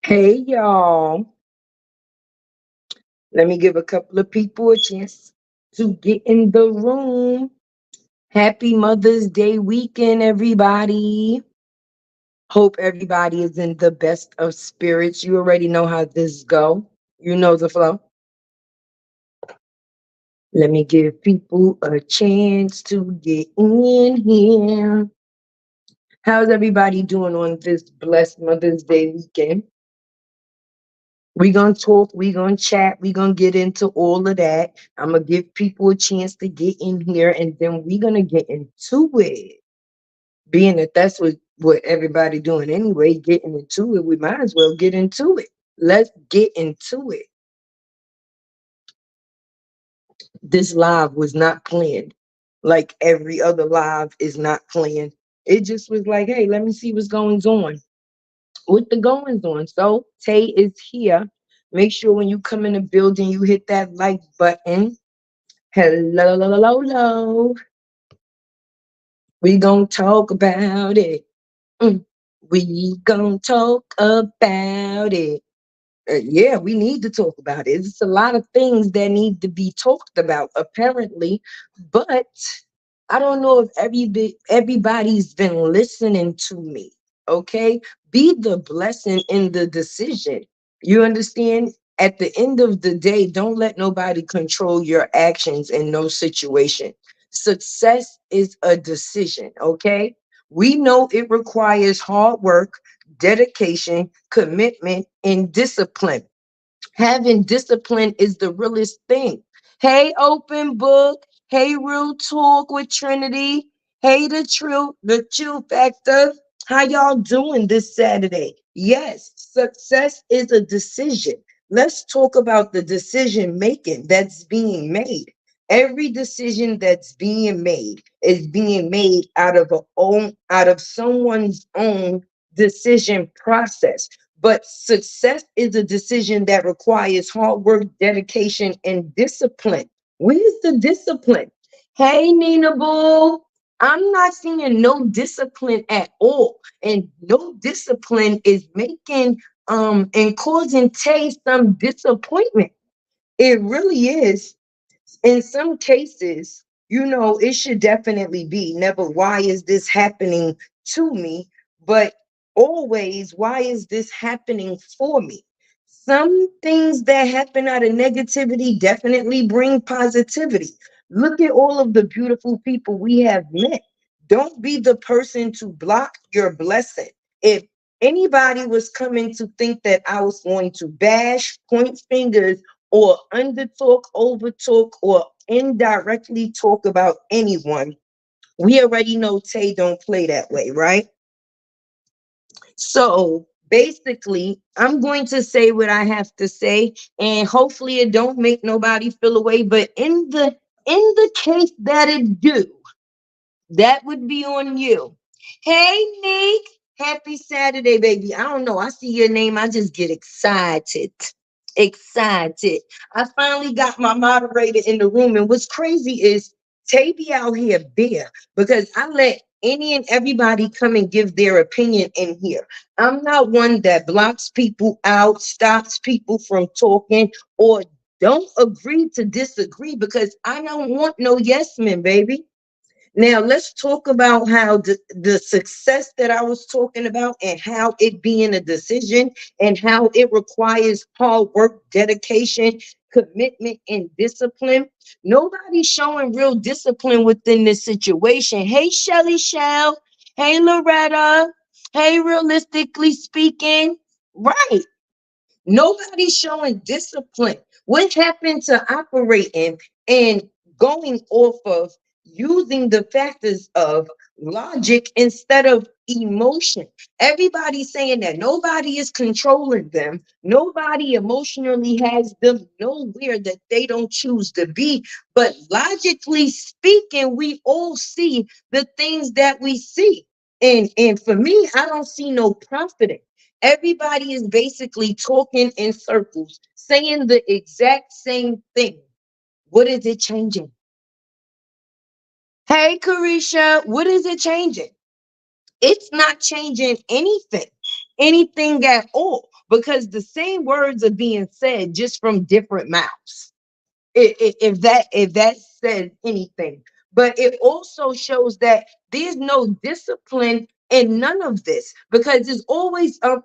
Hey y'all, let me give a couple of people a chance to get in the room. Happy Mother's Day weekend, everybody. Hope everybody is in the best of spirits. You already know how this go. You know the flow. Let me give people a chance to get in here. How's everybody doing on this blessed Mother's Day weekend? We gonna talk, we gonna chat, we gonna get into all of that. I'm gonna give people a chance to get in here, and then we gonna get into it. Being that that's what everybody doing anyway, getting into it, we might as well get into it. Let's get into it. This live was not planned, like every other live is not planned. It just was like, hey, let me see what's going on. What the goings on. So Tay is here. Make sure when you come in the building, you hit that like button. Hello. We gonna talk about it. Mm. We gonna talk about it. Yeah, we need to talk about it. It's a lot of things that need to be talked about, apparently. But I don't know if everybody's been listening to me. Okay, be the blessing in the decision. You understand? At the end of the day, don't let nobody control your actions in no situation. Success is a decision. Okay, we know it requires hard work, dedication, commitment, and discipline. Having discipline is the realest thing. Hey, open book. Hey, real talk with Trinity. Hey, the chill factor. How y'all doing this Saturday? Yes, success is a decision. Let's talk about the decision making that's being made. Every decision that's being made is being made out of someone's own decision process. But success is a decision that requires hard work, dedication, and discipline. Where's the discipline? Hey, Nina Boo. I'm not seeing no discipline at all. And no discipline is making and causing Tay some disappointment. It really is. In some cases, it should definitely be never, why is this happening to me? But always, why is this happening for me? Some things that happen out of negativity definitely bring positivity. Look at all of the beautiful people we have met. Don't be the person to block your blessing. If anybody was coming to think that I was going to bash, point fingers, or undertalk, overtalk, or indirectly talk about anyone, we already know Tay don't play that way, right? So basically, I'm going to say what I have to say, and hopefully it don't make nobody feel away. But in the case that it do, that would be on you. Hey, Nick. Happy Saturday, baby. I don't know. I see your name. I just get excited. Excited. I finally got my moderator in the room. And what's crazy is Tay be out here bare because I let any and everybody come and give their opinion in here. I'm not one that blocks people out, stops people from talking, or don't agree to disagree because I don't want no yes men, baby. Now, let's talk about how the success that I was talking about and how it being a decision and how it requires hard work, dedication, commitment, and discipline. Nobody's showing real discipline within this situation. Hey, Shelly Shell. Hey, Loretta. Hey, realistically speaking. Right. Nobody's showing discipline. What happened to operating and going off of using the factors of logic instead of emotion? Everybody's saying that nobody is controlling them. Nobody emotionally has them nowhere that they don't choose to be. But logically speaking, we all see the things that we see. And for me, I don't see no profiting. Everybody is basically talking in circles, saying the exact same thing. What is it changing? Hey, Carisha, what is it changing? It's not changing anything at all. because the same words are being said just from different mouths. If that says anything. But it also shows that there's no discipline in none of this, because it's always up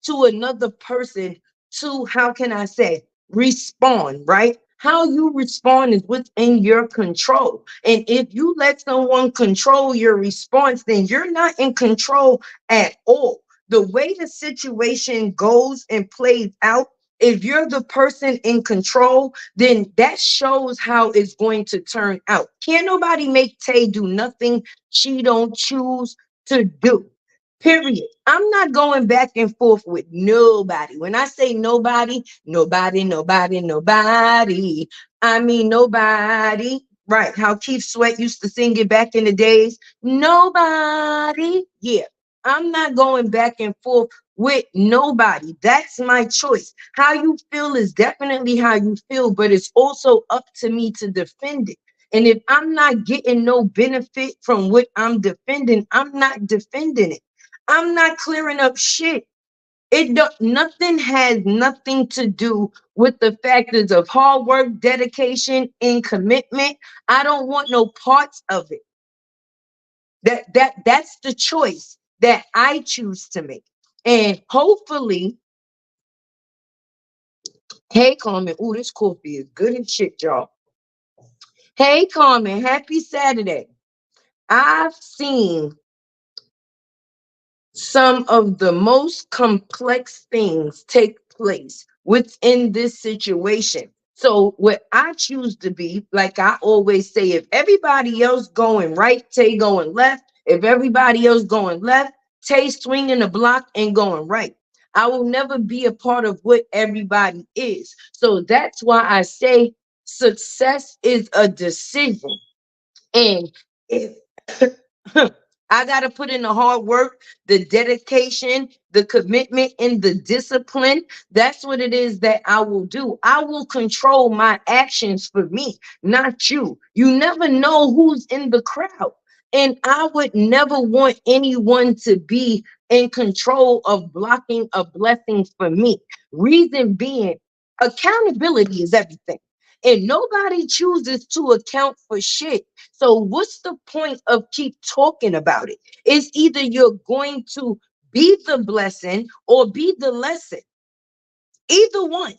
to another person to, how can I say, respond, right? How you respond is within your control. And if you let someone control your response, then you're not in control at all. The way the situation goes and plays out, if you're the person in control, then that shows how it's going to turn out. Can't nobody make Tay do nothing she don't choose to do. Period. I'm not going back and forth with nobody. When I say nobody, nobody, nobody, nobody, I mean nobody. Right. How Keith Sweat used to sing it back in the days. Nobody. Yeah. I'm not going back and forth with nobody. That's my choice. How you feel is definitely how you feel, but it's also up to me to defend it. And if I'm not getting no benefit from what I'm defending, I'm not defending it. I'm not clearing up shit. Nothing has nothing to do with the factors of hard work, dedication, and commitment. I don't want no parts of it. That's the choice that I choose to make. And hopefully, hey Carmen, ooh, this coffee is good as shit, y'all. Hey Carmen, happy Saturday. I've seen some of the most complex things take place within this situation. So what I choose to be, like I always say, if everybody else going right, Tay going left. If everybody else going left, Tay swinging the block and going right. I will never be a part of what everybody is. So that's why I say success is a decision. And if I got to put in the hard work, the dedication, the commitment, and the discipline. That's what it is that I will do. I will control my actions for me, not you. You never know who's in the crowd. And I would never want anyone to be in control of blocking a blessing for me. Reason being, accountability is everything. And nobody chooses to account for shit. So what's the point of keep talking about it? It's either you're going to be the blessing or be the lesson. Either one.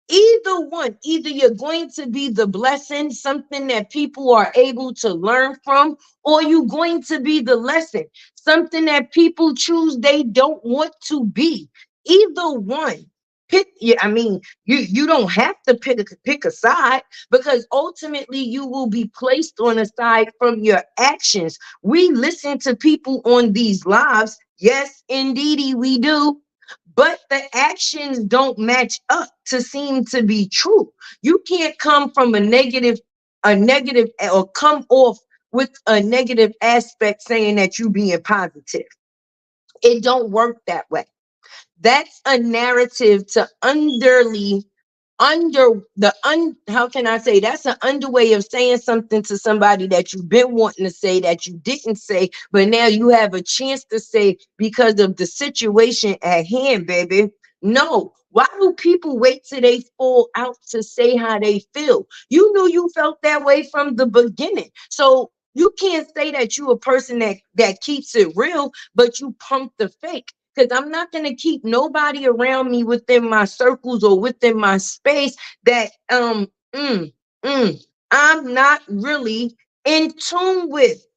Either one. Either you're going to be the blessing, something that people are able to learn from, or you're going to be the lesson, something that people choose they don't want to be. Either one. Pick, yeah, I mean, you don't have to pick a side, because ultimately you will be placed on a side from your actions. We listen to people on these lives. Yes, indeedy, we do, but the actions don't match up to seem to be true. You can't come from a negative, or come off with a negative aspect saying that you being positive. It don't work that way. That's a narrative to how can I say, that's an underway of saying something to somebody that you've been wanting to say that you didn't say, but now you have a chance to say because of the situation at hand, baby. No. Why do people wait till they fall out to say how they feel? You knew you felt that way from the beginning. So you can't say that you a person that keeps it real, but you pump the fake. Because I'm not going to keep nobody around me within my circles or within my space that I'm not really in tune with.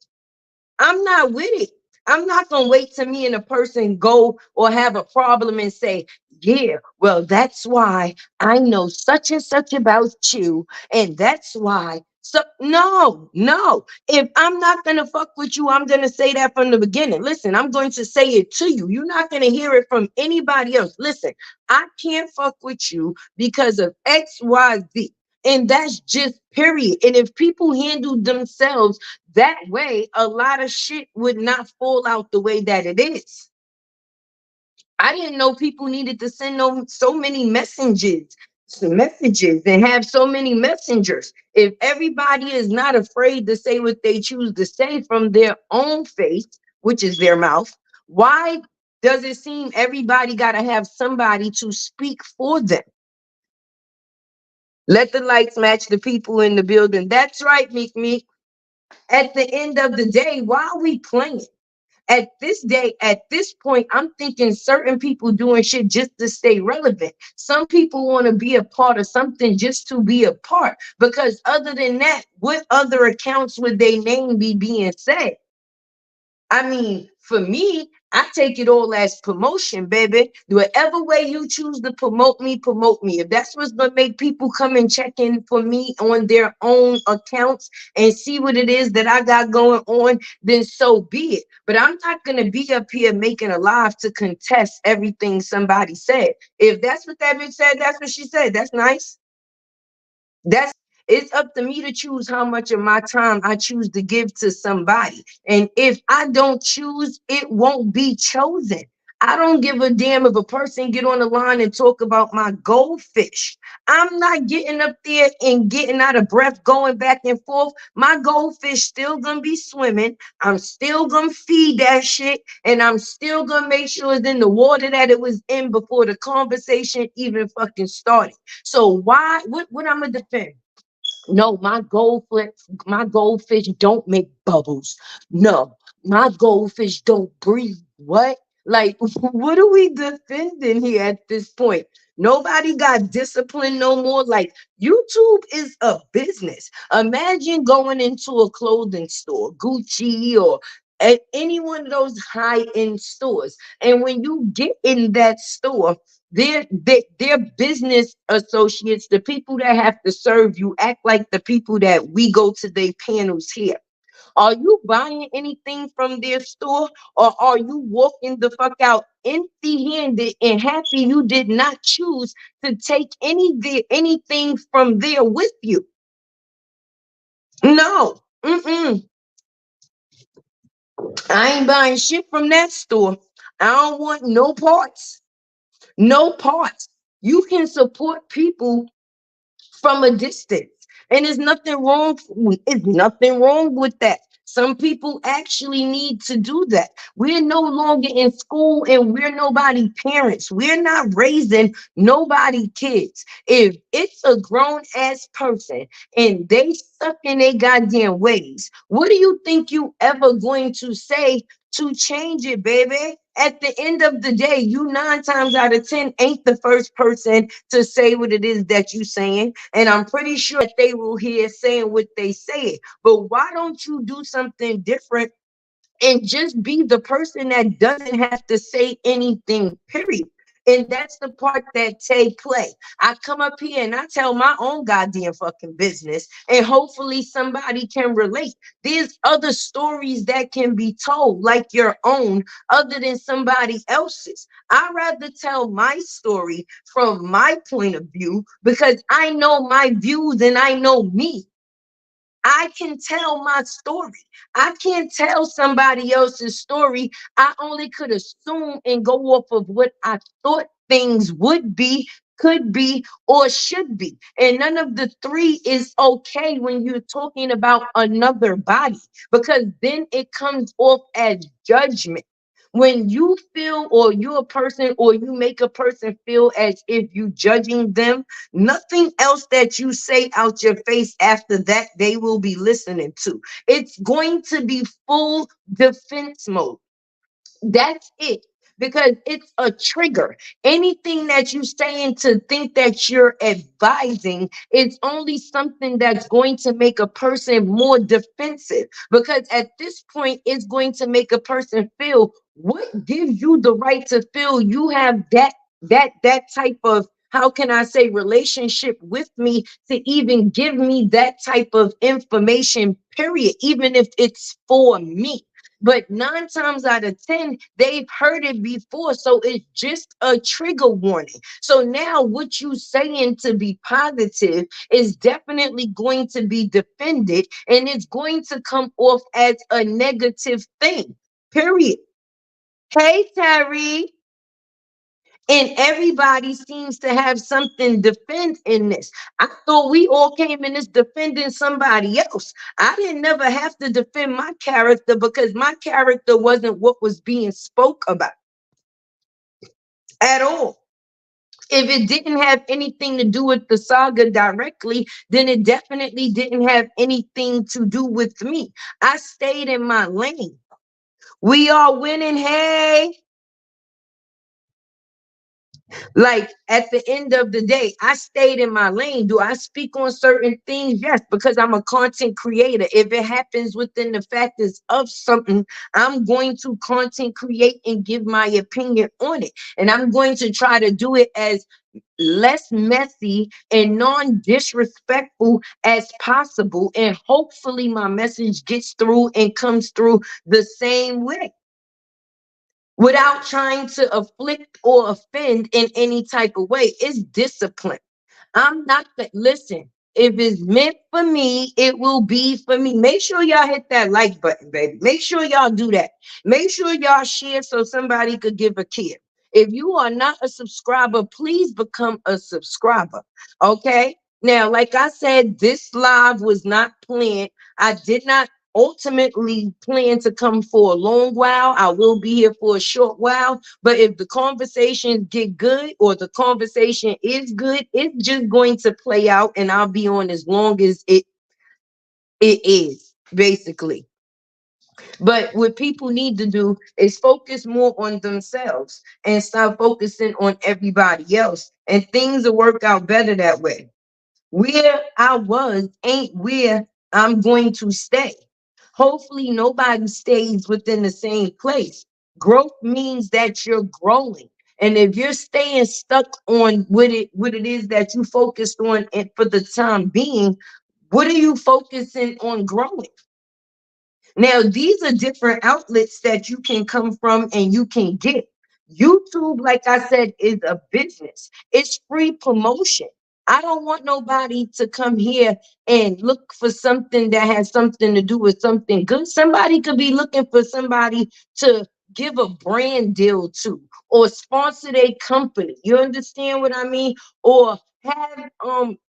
I'm not with it. I'm not going to wait till me and a person go or have a problem and say, yeah, well, that's why I know such and such about you. And that's why. So, no, no. If I'm not going to fuck with you, I'm going to say that from the beginning. Listen, I'm going to say it to you. You're not going to hear it from anybody else. Listen, I can't fuck with you because of X, Y, Z. And that's just period. And if people handle themselves that way, a lot of shit would not fall out the way that it is. I didn't know people needed to send so many messages and have so many messengers. If everybody is not afraid to say what they choose to say from their own face, which is their mouth, why Does it seem everybody got to have somebody to speak for them? Let the lights match the people in the building. That's right, Meek Meek. At the end of the day, why are we playing? At this day, at this point, I'm thinking certain people doing shit just to stay relevant. Some people want to be a part of something just to be a part. Because other than that, what other accounts would they name be being said? I mean, for me, I take it all as promotion, baby. Whatever way you choose to promote me, promote me. If that's what's gonna make people come and check in for me on their own accounts and see what it is that I got going on, then so be it. But I'm not gonna be up here making a live to contest everything somebody said. If that's what that bitch said, that's what she said. That's nice. That's It's up to me to choose how much of my time I choose to give to somebody. And if I don't choose, it won't be chosen. I don't give a damn if a person get on the line and talk about my goldfish. I'm not getting up there and getting out of breath, going back and forth. My goldfish still gonna be swimming. I'm still gonna feed that shit, and I'm still gonna make sure it's in the water that it was in before the conversation even fucking started. So why? What I'm gonna defend? No, my goldfish don't make bubbles. No, my goldfish don't breathe. What? Like, what are we defending here at this point? Nobody got discipline no more. Like, YouTube is a business. Imagine going into a clothing store, Gucci or at any one of those high-end stores. And when you get in that store, their business associates, the people that have to serve you, act like the people that we go to their panels here. Are you buying anything from their store, or are you walking the fuck out empty-handed and happy you did not choose to take anything from there with you? No. Mm-mm. I ain't buying shit from that store. I don't want no parts. No parts. You can support people from a distance. And there's nothing wrong with that. Some people actually need to do that. We're no longer in school and we're nobody parents. We're not raising nobody kids. If it's a grown ass person and they stuck in their goddamn ways, what do you think you ever going to say to change it, baby? At the end of the day, you 9 times out of 10 ain't the first person to say what it is that you saying. And I'm pretty sure that they will hear saying what they say. But why don't you do something different and just be the person that doesn't have to say anything, period? And that's the part that Tay play. I come up here and I tell my own goddamn fucking business, and hopefully somebody can relate. There's other stories that can be told, like your own, other than somebody else's. I'd rather tell my story from my point of view because I know my views and I know me. I can tell my story. I can't tell somebody else's story. I only could assume and go off of what I thought things would be, could be, or should be. And none of the three is okay when you're talking about another body, because then it comes off as judgment. When you feel, or you're a person, or you make a person feel as if you judging them, nothing else that you say out your face after that, they will be listening to. It's going to be full defense mode. That's it. Because it's a trigger. Anything that you saying to think that you're advising is only something that's going to make a person more defensive. Because at this point, it's going to make a person feel, what gives you the right to feel you have that type of, how can I say, relationship with me to even give me that type of information, period, even if it's for me. But 9 times out of 10, they've heard it before. So it's just a trigger warning. So now what you saying to be positive is definitely going to be defended, and it's going to come off as a negative thing. Period. Hey, Terry. And everybody seems to have something defend in this. I thought we all came in this defending somebody else. I didn't never have to defend my character because my character wasn't what was being spoke about. at all. If it didn't have anything to do with the saga directly, then it definitely didn't have anything to do with me. I stayed in my lane. We are winning. Hey, like at the end of the day, I stayed in my lane. Do I speak on certain things? Yes, because I'm a content creator. If it happens within the factors of something, I'm going to content create and give my opinion on it. And I'm going to try to do it as less messy and non-disrespectful as possible. And hopefully my message gets through and comes through the same way without trying to afflict or offend in any type of way. It's discipline. I'm not the listen. If it's meant for me, it will be for me. Make sure y'all hit that like button, baby. Make sure y'all do that. Make sure y'all share so somebody could give a care. If you are not a subscriber, please become a subscriber. Okay. Now, like I said, this live was not planned. I did not ultimately plan to come for a long while. I will be here for a short while. But if the conversations get good or the conversation is good, it's just going to play out and I'll be on as long as it is, basically. But what people need to do is focus more on themselves and stop focusing on everybody else. And things will work out better that way. Where I was ain't where I'm going to stay. Hopefully, nobody stays within the same place. Growth means that you're growing. And if you're staying stuck on what it is that you focused on and for the time being, what are you focusing on growing? Now, these are different outlets that you can come from and you can get. YouTube, like I said, is a business. It's free promotion. I don't want nobody to come here and look for something that has something to do with something good. Somebody could be looking for somebody to give a brand deal to or sponsor their company. You understand what I mean? Or have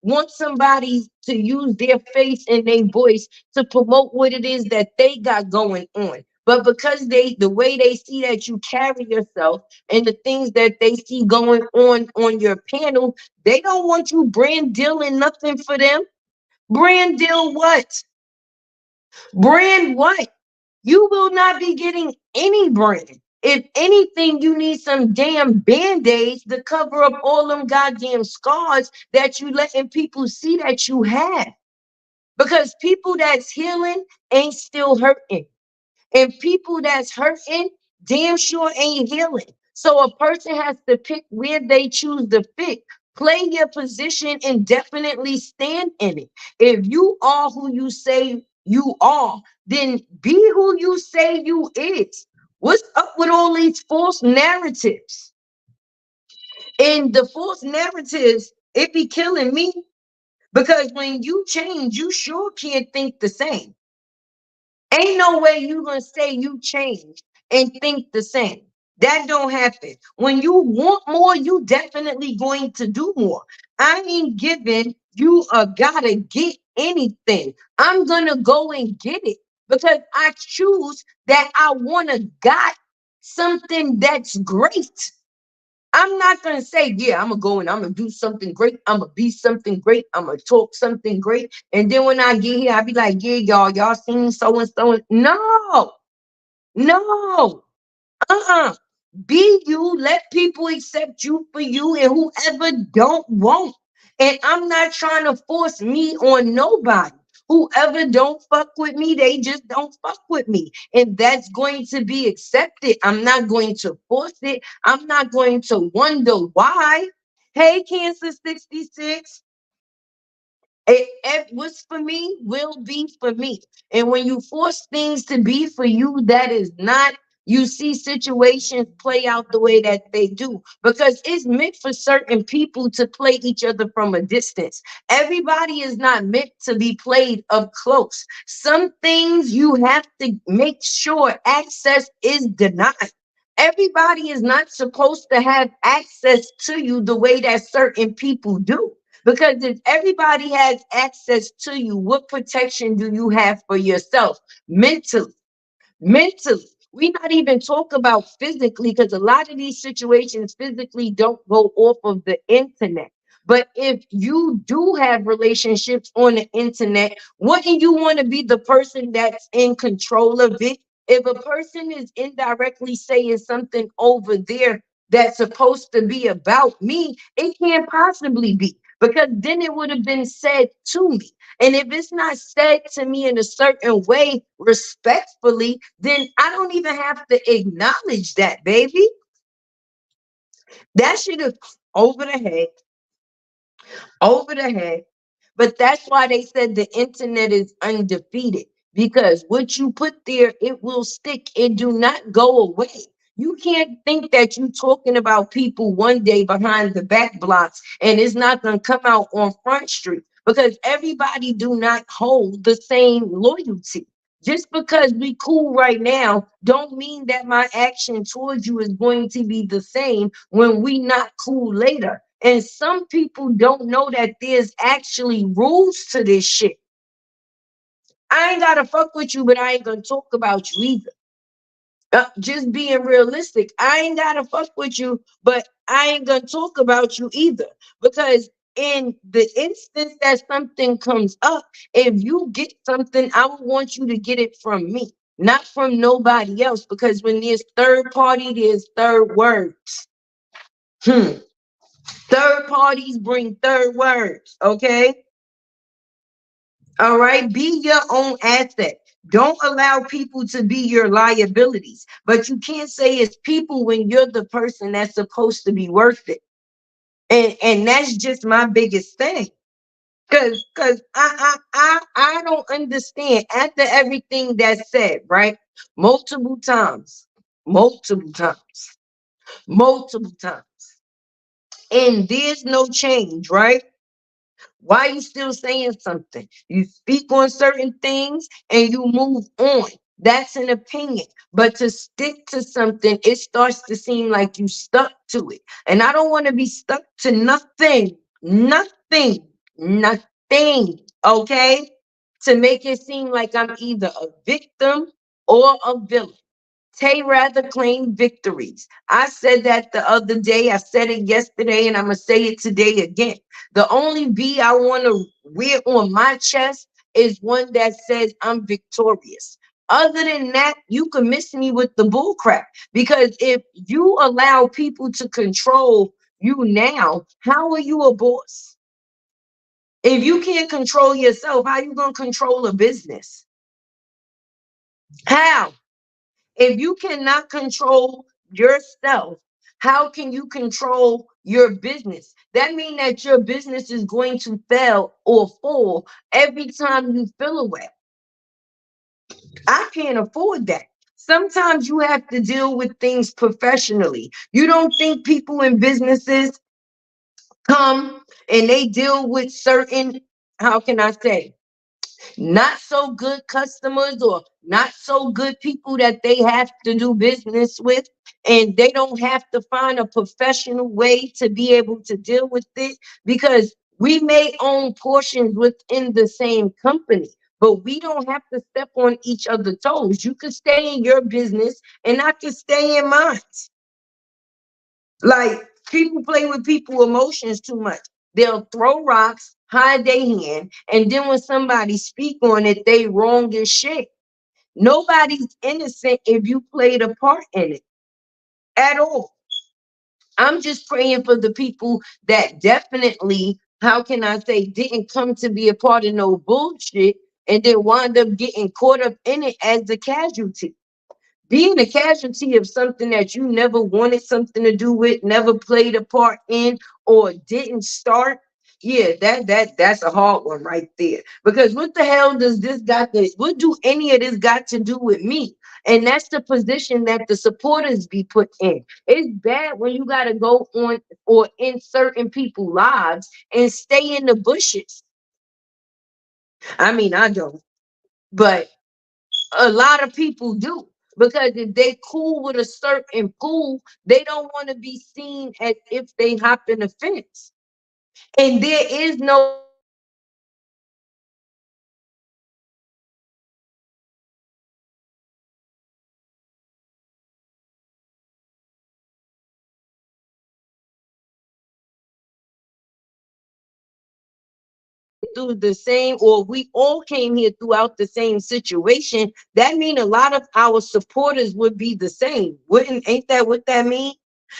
want somebody to use their face and their voice to promote what it is that they got going on. But because the way they see that you carry yourself and the things that they see going on your panel, they don't want you brand dealing nothing for them. Brand deal what? Brand what? You will not be getting any brand. If anything, you need some damn band-aids to cover up all them goddamn scars that you letting people see that you have. Because people that's healing ain't still hurting. And people that's hurting damn sure ain't healing. So a person has to pick where they choose to fit. Play your position and definitely stand in it. If you are who you say you are, then be who you say you is. What's up with all these false narratives? And the false narratives, it be killing me because when you change, you sure can't think the same. Ain't no way you gonna say you changed and think the same. That don't happen. When you want more, you definitely going to do more. I ain't giving you a gotta get anything. I'm gonna go and get it because I choose that I wanna got something that's great. I'm not gonna say, yeah, I'm gonna go and I'm gonna do something great. I'm gonna be something great. I'm gonna talk something great. And then when I get here, I'll be like, yeah, y'all seen so and so. No, no. Uh-uh. Be you, let people accept you for you, and whoever don't won't. And I'm not trying to force me on nobody. Whoever don't fuck with me, they just don't fuck with me. And that's going to be accepted. I'm not going to force it. I'm not going to wonder why. Hey, Cancer 66. What's for me will be for me. And when you force things to be for you, that is not, you see situations play out the way that they do because it's meant for certain people to play each other from a distance. Everybody is not meant to be played up close. Some things you have to make sure access is denied. Everybody is not supposed to have access to you the way that certain people do. Because if everybody has access to you, what protection do you have for yourself mentally? Mentally. We not even talk about physically, because a lot of these situations physically don't go off of the internet. But if you do have relationships on the internet, wouldn't you want to be the person that's in control of it? If a person is indirectly saying something over there that's supposed to be about me, it can't possibly be, because then it would have been said to me. And if it's not said to me in a certain way, respectfully, then I don't even have to acknowledge that, baby. That should have over the head, over the head. But that's why they said the internet is undefeated, because what you put there, it will stick. It do not go away. You can't think that you talking about people one day behind the back blocks and it's not going to come out on Front Street, because everybody do not hold the same loyalty. Just because we cool right now don't mean that my action towards you is going to be the same when we not cool later. And some people don't know that there's actually rules to this shit. I ain't gotta fuck with you, but I ain't gonna talk about you either. Just being realistic. I ain't gotta fuck with you, but I ain't gonna talk about you either. Because in the instance that something comes up, if you get something, I would want you to get it from me, not from nobody else. Because when there's third party, there's third words. Hmm. Third parties bring third words. Okay. All right. Be your own asset. Don't allow people to be your liabilities. But you can't say it's people when you're the person that's supposed to be worth it. And that's just my biggest thing. Cause I don't understand after everything that's said, right? Multiple times, multiple times, multiple times. And there's no change, right? Why you still saying something? You speak on certain things and you move on. That's an opinion. But to stick to something, it starts to seem like you stuck to it. And I don't want to be stuck to nothing, nothing, nothing. Okay? To make it seem like I'm either a victim or a villain. Tay rather claim victories. I said that the other day. I said it yesterday, and I'm going to say it today again. The only V I want to wear on my chest is one that says I'm victorious. Other than that, you can miss me with the bull crap. Because if you allow people to control you now, how are you a boss? If you can't control yourself, how you going to control a business? How? If you cannot control yourself, how can you control your business? That means that your business is going to fail or fall every time you feel away. I can't afford that. Sometimes you have to deal with things professionally. You don't think people in businesses come and they deal with certain, how can I say, not so good customers or not so good people that they have to do business with, and they don't have to find a professional way to be able to deal with it, because we may own portions within the same company, but we don't have to step on each other's toes. You can stay in your business and I can stay in mine. Like, people play with people emotions too much. They'll throw rocks, hide their hand, and then when somebody speak on it, they wrong as shit. Nobody's innocent if you played a part in it at all. I'm just praying for the people that definitely, how can I say, didn't come to be a part of no bullshit and then wind up getting caught up in it as the casualty. Being a casualty of something that you never wanted something to do with, never played a part in, or didn't start. Yeah, that's a hard one right there. Because what the hell does this got to, what do any of this got to do with me? And that's the position that the supporters be put in. It's bad when you gotta go on or in certain people's lives and stay in the bushes. I mean, I don't, but a lot of people do, because if they cool with a certain pool, they don't want to be seen as if they hop in the fence. And there is no through the same, or we all came here throughout the same situation, that mean a lot of our supporters would be the same. Wouldn't ain't that what that mean?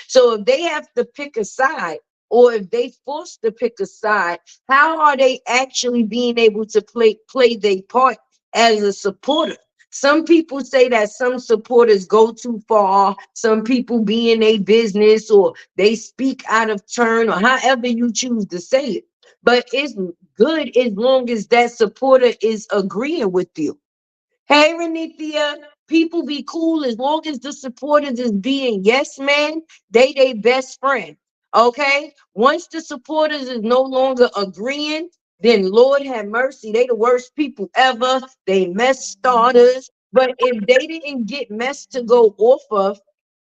So if they have to pick a side, or if they forced to pick a side, how are they actually being able to play their part as a supporter? Some people say that some supporters go too far, some people be in a business, or they speak out of turn, or however you choose to say it. But it's good as long as that supporter is agreeing with you. Hey, Renithia, people be cool as long as the supporters is being yes man, they best friend. Okay? Once the supporters is no longer agreeing, then Lord have mercy, they the worst people ever. They mess starters. But if they didn't get mess to go off of,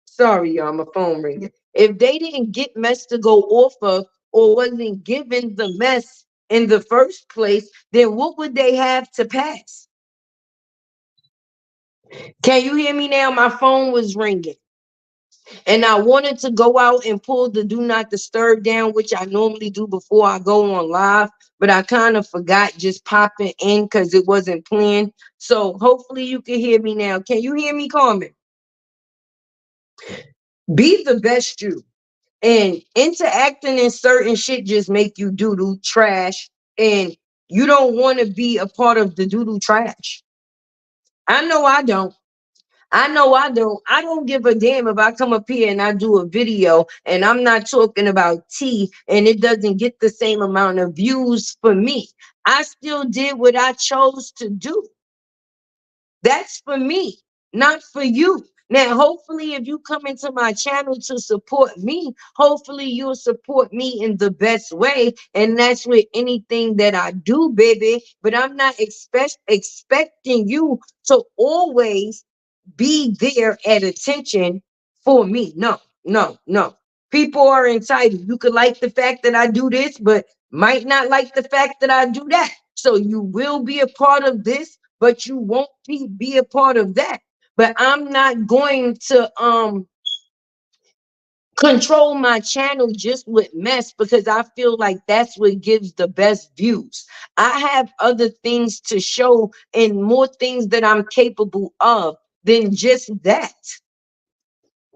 sorry, y'all, my phone ringing. If they didn't get mess to go off of, or wasn't given the mess in the first place, then what would they have to pass? Can you hear me now? My phone was ringing. And I wanted to go out and pull the do not disturb down, which I normally do before I go on live, but I kind of forgot just popping in because it wasn't planned. So hopefully you can hear me now. Can you hear me, Carmen? Be the best you. And interacting in certain shit just make you doodle trash. And you don't want to be a part of the doodle trash. I know I don't. I know I don't. I don't give a damn if I come up here and I do a video and I'm not talking about tea and it doesn't get the same amount of views for me. I still did what I chose to do. That's for me, not for you. Now, hopefully, if you come into my channel to support me, hopefully you'll support me in the best way. And that's with anything that I do, baby. But I'm not expecting you to always be there at attention for me. No, no, no. People are entitled. You could like the fact that I do this, but might not like the fact that I do that. So you will be a part of this, but you won't be a part of that. But I'm not going to control my channel just with mess because I feel like that's what gives the best views. I have other things to show and more things that I'm capable of than just that.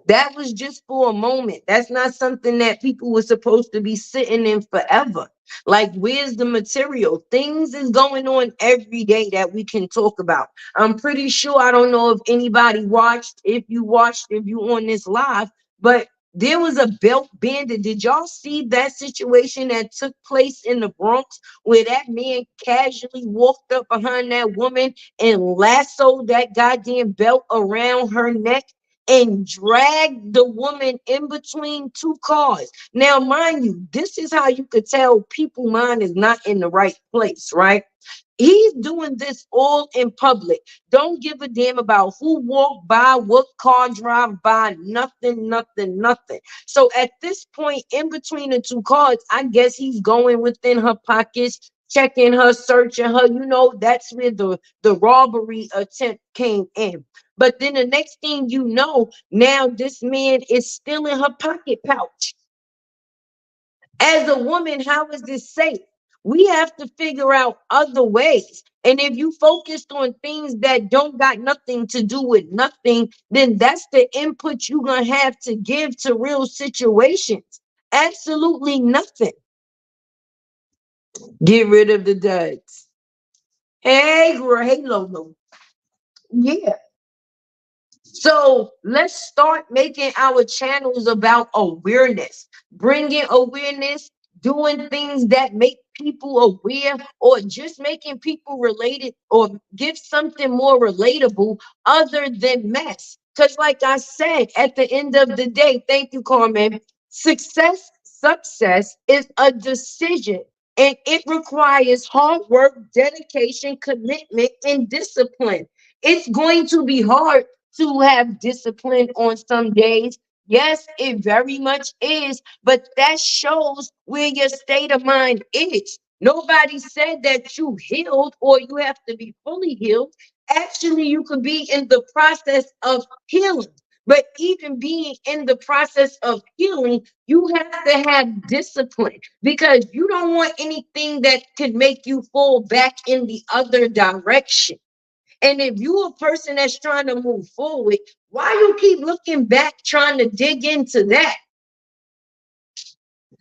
That was just for a moment. That's not something that people were supposed to be sitting in forever. Like, where's the material? Things is going on every day that we can talk about. I'm pretty sure, I don't know if anybody watched, if you on this live, but there was a belt bandit. Did y'all see that situation that took place in the Bronx where that man casually walked up behind that woman and lassoed that goddamn belt around her neck and dragged the woman in between two cars? Now, mind you, this is how you could tell people mind is not in the right place, right? He's doing this all in public. Don't give a damn about who walked by, what car drive by, nothing, nothing, nothing. So at this point, in between the two cars, I guess he's going within her pockets, checking her, searching her. You know, that's where the robbery attempt came in. But then the next thing you know, now this man is still in her pocket pouch. As a woman, how is this safe? We have to figure out other ways. And if you focused on things that don't got nothing to do with nothing, then that's the input you're going to have to give to real situations. Absolutely nothing. Get rid of the duds. Hey, girl. Hey, Lolo. Yeah. So let's start making our channels about awareness, bringing awareness, doing things that make people aware, or just making people related or give something more relatable other than mess. Because, like I said, at the end of the day, thank you, Carmen. Success is a decision. And it requires hard work, dedication, commitment, and discipline. It's going to be hard to have discipline on some days. Yes, it very much is, but that shows where your state of mind is. Nobody said that you healed or you have to be fully healed. Actually, you could be in the process of healing. But even being in the process of healing, you have to have discipline because you don't want anything that could make you fall back in the other direction. And if you're a person that's trying to move forward, why you keep looking back trying to dig into that?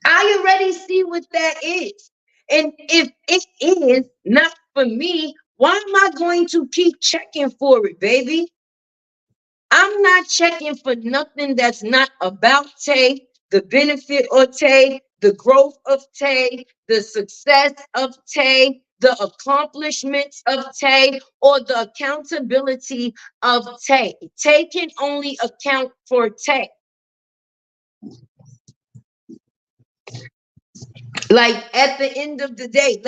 I already see what that is. And if it is not for me, why am I going to keep checking for it, baby? I'm not checking for nothing that's not about Tay, the benefit of Tay, the growth of Tay, the success of Tay, the accomplishments of Tay, or the accountability of Tay. Tay can only account for Tay. Like at the end of the day,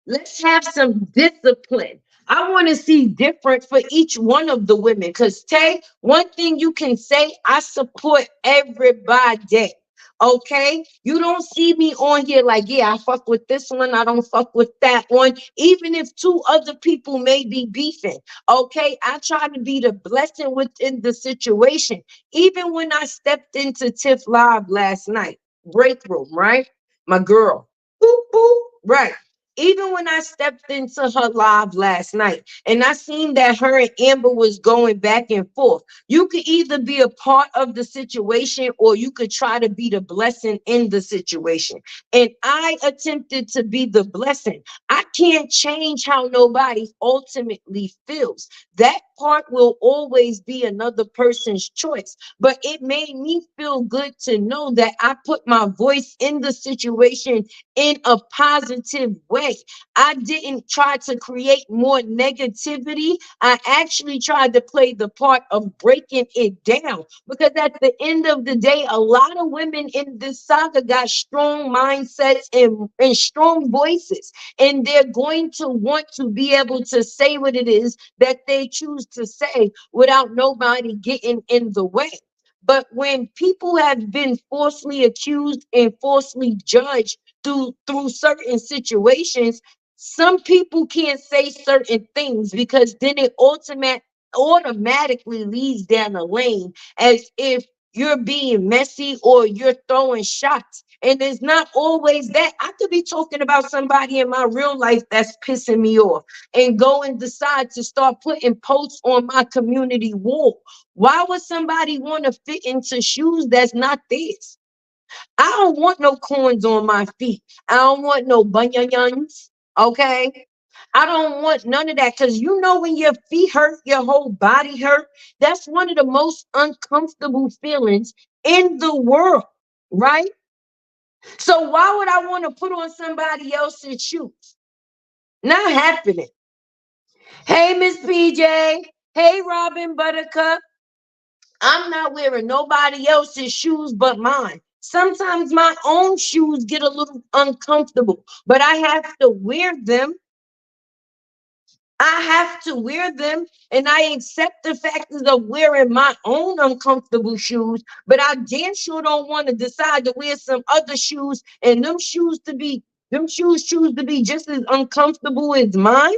let's have some discipline. I want to see different for each one of the women. Because Tay, one thing you can say, I support everybody. Okay, you don't see me on here like, yeah, I fuck with this one, I don't fuck with that one. Even if two other people may be beefing, okay, I try to be the blessing within the situation. Even when I stepped into Tiff Live last night, break room, right? My girl. Boop, boop. Right. Even when I stepped into her live last night and I seen that her and Amber was going back and forth, you could either be a part of the situation or you could try to be the blessing in the situation. And I attempted to be the blessing. I can't change how nobody ultimately feels. That part will always be another person's choice. But it made me feel good to know that I put my voice in the situation in a positive way. I didn't try to create more negativity. I actually tried to play the part of breaking it down because at the end of the day, a lot of women in this saga got strong mindsets and strong voices, and they're going to want to be able to say what it is that they choose to say without nobody getting in the way. But when people have been falsely accused and falsely judged through certain situations, some people can't say certain things because then it automatically leads down a lane as if you're being messy or you're throwing shots. And it's not always that. I could be talking about somebody in my real life that's pissing me off and go and decide to start putting posts on my community wall. Why would somebody want to fit into shoes that's not theirs? I don't want no corns on my feet. I don't want no bunions. Okay. I don't want none of that because you know when your feet hurt, your whole body hurt. That's one of the most uncomfortable feelings in the world, right? So why would I want to put on somebody else's shoes? Not happening. Hey, Miss PJ. Hey, Robin Buttercup. I'm not wearing nobody else's shoes but mine. Sometimes my own shoes get a little uncomfortable, but I have to wear them. I have to wear them, and I accept the fact of wearing my own uncomfortable shoes, but I damn sure don't want to decide to wear some other shoes and them shoes choose to be just as uncomfortable as mine.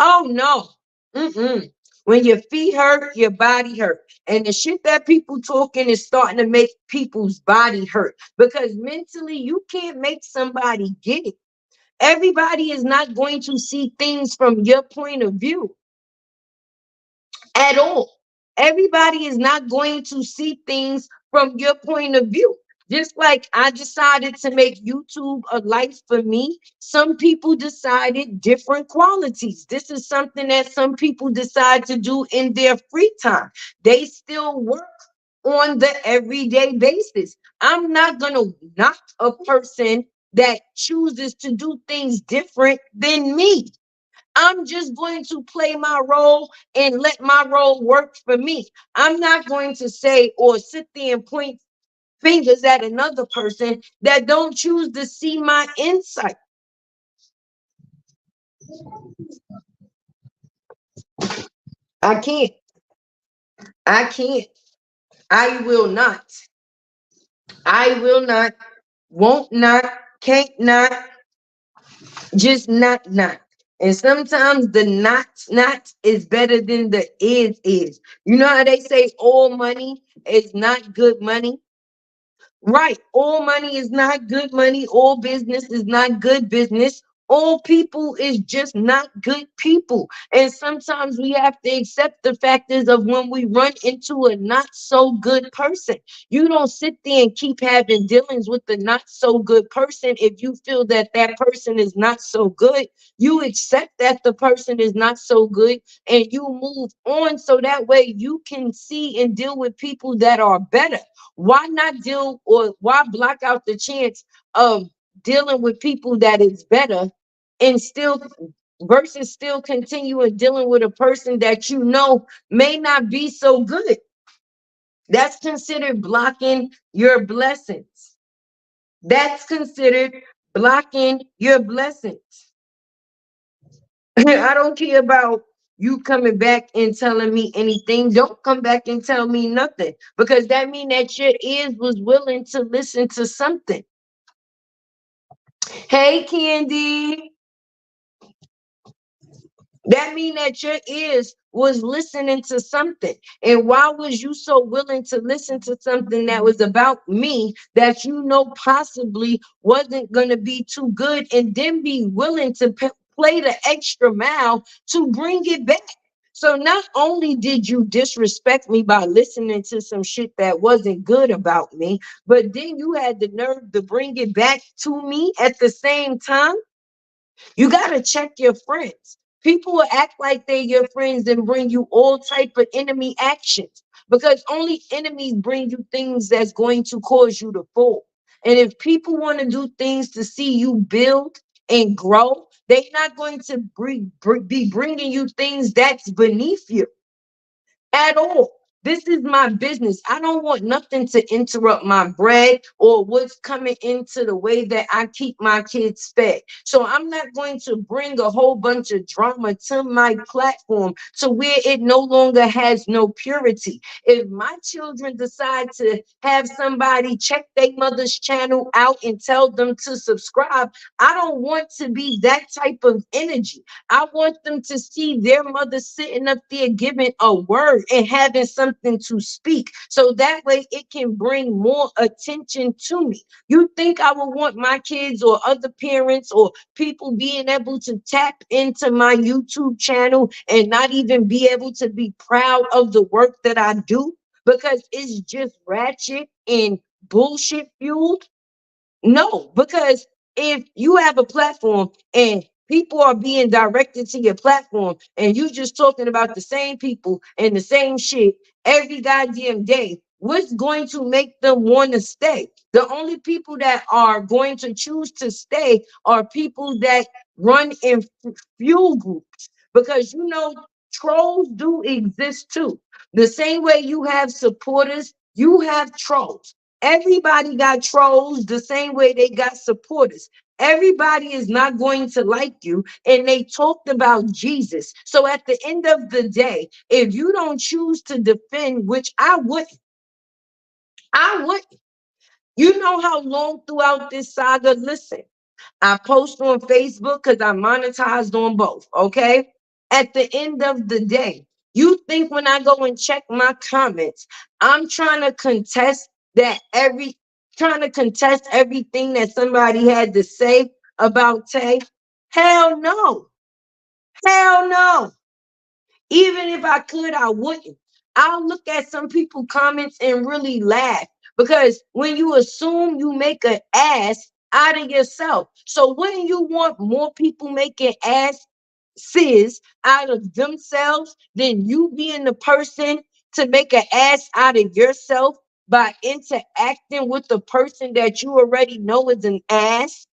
Oh no. Mm-mm. When your feet hurt, your body hurt. And the shit that people talking is starting to make people's body hurt because mentally you can't make somebody get it. Everybody is not going to see things from your point of view at all. Everybody is not going to see things from your point of view. Just like I decided to make YouTube a life for me, some people decided different qualities. This is something that some people decide to do in their free time. They still work on the everyday basis. I'm not going to knock a person that chooses to do things different than me. I'm just going to play my role and let my role work for me. I'm not going to say or sit there and point fingers at another person that don't choose to see my insight. I can't. I can't. I will not. I will not. Won't not. Can't not. Just not. And sometimes the not is better than the is. You know how they say all money is not good money? Right. All money is not good money. All business is not good business. All people is just not good people. And sometimes we have to accept the factors of when we run into a not so good person. You don't sit there and keep having dealings with the not so good person. If you feel that that person is not so good, you accept that the person is not so good and you move on so that way you can see and deal with people that are better. Why not deal, or why block out the chance of dealing with people that is better and still versus still continuing dealing with a person that you know may not be so good? That's considered blocking your blessings. That's considered blocking your blessings. I don't care about you coming back and telling me anything. Don't come back and tell me nothing, because that means that your ears was willing to listen to something. Hey, Candy. That mean that your ears was listening to something. And why was you so willing to listen to something that was about me that you know possibly wasn't going to be too good, and then be willing to play the extra mile to bring it back? So not only did you disrespect me by listening to some shit that wasn't good about me, but then you had the nerve to bring it back to me at the same time. You got to check your friends. People will act like they're your friends and bring you all type of enemy actions, because only enemies bring you things that's going to cause you to fall. And if people want to do things to see you build and grow, they're not going to be bringing you things that's beneath you at all. This is my business. I don't want nothing to interrupt my bread or what's coming into the way that I keep my kids fed. So I'm not going to bring a whole bunch of drama to my platform to where it no longer has no purity. If my children decide to have somebody check their mother's channel out and tell them to subscribe, I don't want to be that type of energy. I want them to see their mother sitting up there giving a word and having something to speak. So that way it can bring more attention to me. You think I would want my kids or other parents or people being able to tap into my YouTube channel and not even be able to be proud of the work that I do because it's just ratchet and bullshit fueled? No, because if you have a platform and people are being directed to your platform and you just talking about the same people and the same shit every goddamn day, what's going to make them want to stay? The only people that are going to choose to stay are people that run in fuel groups, because you know trolls do exist too. The same way you have supporters, you have trolls. Everybody got trolls the same way they got supporters. Everybody is not going to like you. And they talked about Jesus. So at the end of the day, if you don't choose to defend, which I would, you know how long throughout this saga, listen, I post on Facebook because I monetized on both. Okay. At the end of the day, you think when I go and check my comments, I'm that every trying to contest everything that somebody had to say about Tay? Hell no. Hell no. Even if I could, I wouldn't. I'll look at some people comments and really laugh, because when you assume, you make an ass out of yourself. So wouldn't you want more people making asses out of themselves than you being the person to make an ass out of yourself by interacting with the person that you already know is an ass?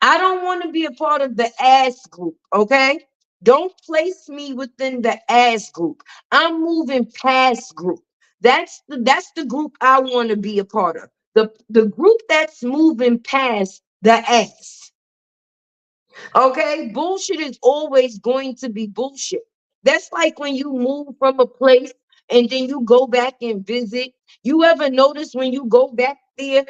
I don't want to be a part of the ass group, okay? Don't place me within the ass group. I'm moving past group. That's the group I want to be a part of. The group that's moving past the ass. Okay? Bullshit is always going to be bullshit. That's like when you move from a place and then you go back and visit. You ever notice when you go back there,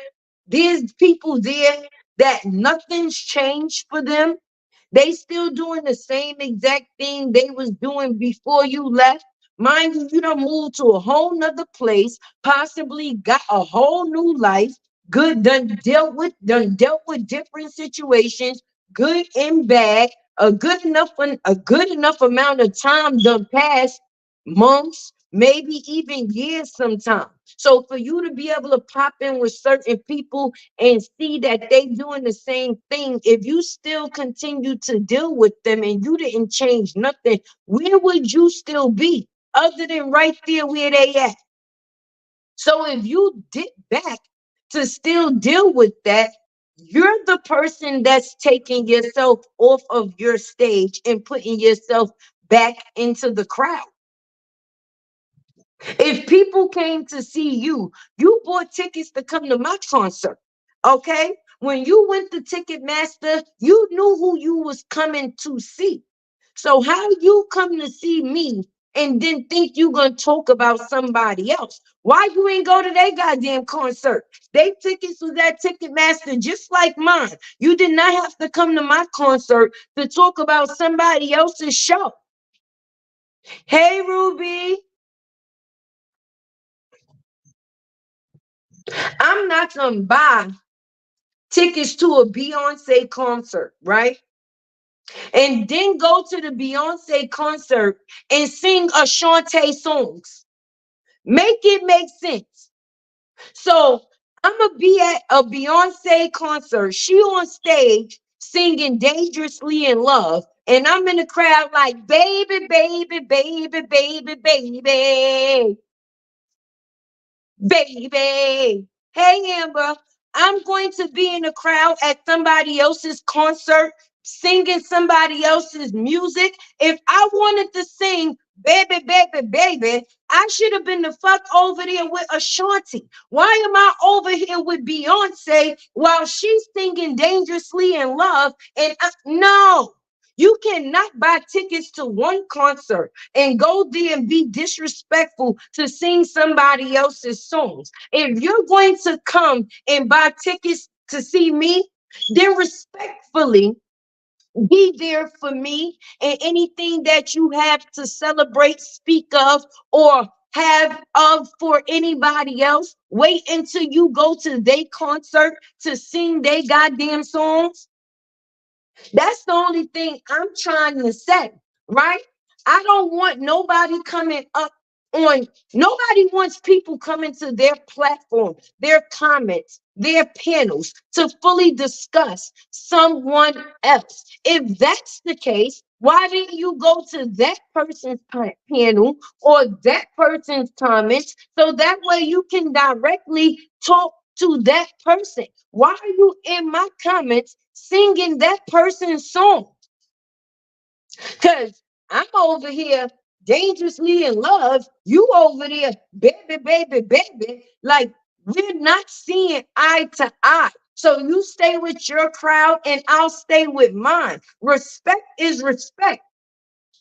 there's people there that nothing's changed for them? They still doing the same exact thing they was doing before you left. Mind you, you done moved to a whole nother place, possibly got a whole new life, good, done dealt with different situations, good and bad, a good enough amount of time done passed, months, maybe even years sometimes. So for you to be able to pop in with certain people and see that they doing the same thing, if you still continue to deal with them and you didn't change nothing, where would you still be other than right there where they at? So if you dip back to still deal with that, you're the person that's taking yourself off of your stage and putting yourself back into the crowd. If people came to see you, you bought tickets to come to my concert. Okay? When you went to Ticketmaster, you knew who you was coming to see. So how you come to see me and then think you gonna talk about somebody else? Why you ain't go to their goddamn concert? They tickets was at Ticketmaster just like mine. You did not have to come to my concert to talk about somebody else's show. Hey Ruby, I'm not gonna buy tickets to a Beyonce concert, right? And then go to the Beyonce concert and sing Ashante songs. Make it make sense. So I'm gonna be at a Beyonce concert. She on stage singing Dangerously in Love. And I'm in the crowd like, baby, baby, baby, baby, baby. Baby. Hey, Amber, I'm going to be in the crowd at somebody else's concert singing somebody else's music. If I wanted to sing baby, baby, baby, I should have been the fuck over there with Ashanti. Why am I over here with Beyonce while she's singing Dangerously in Love? No. You cannot buy tickets to one concert and go there and be disrespectful to sing somebody else's songs. If you're going to come and buy tickets to see me, then respectfully be there for me, and anything that you have to celebrate, speak of, or have of for anybody else, wait until you go to their concert to sing their goddamn songs. That's the only thing I'm trying to say, right? I don't want nobody coming up on, nobody wants people coming to their platform, their comments, their panels to fully discuss someone else. If that's the case, why didn't you go to that person's panel or that person's comments so that way you can directly talk to that person? Why are you in my comments singing that person's song? Because I'm over here dangerously in love. You over there, baby, baby, baby. Like we're not seeing eye to eye. So you stay with your crowd and I'll stay with mine. Respect is respect.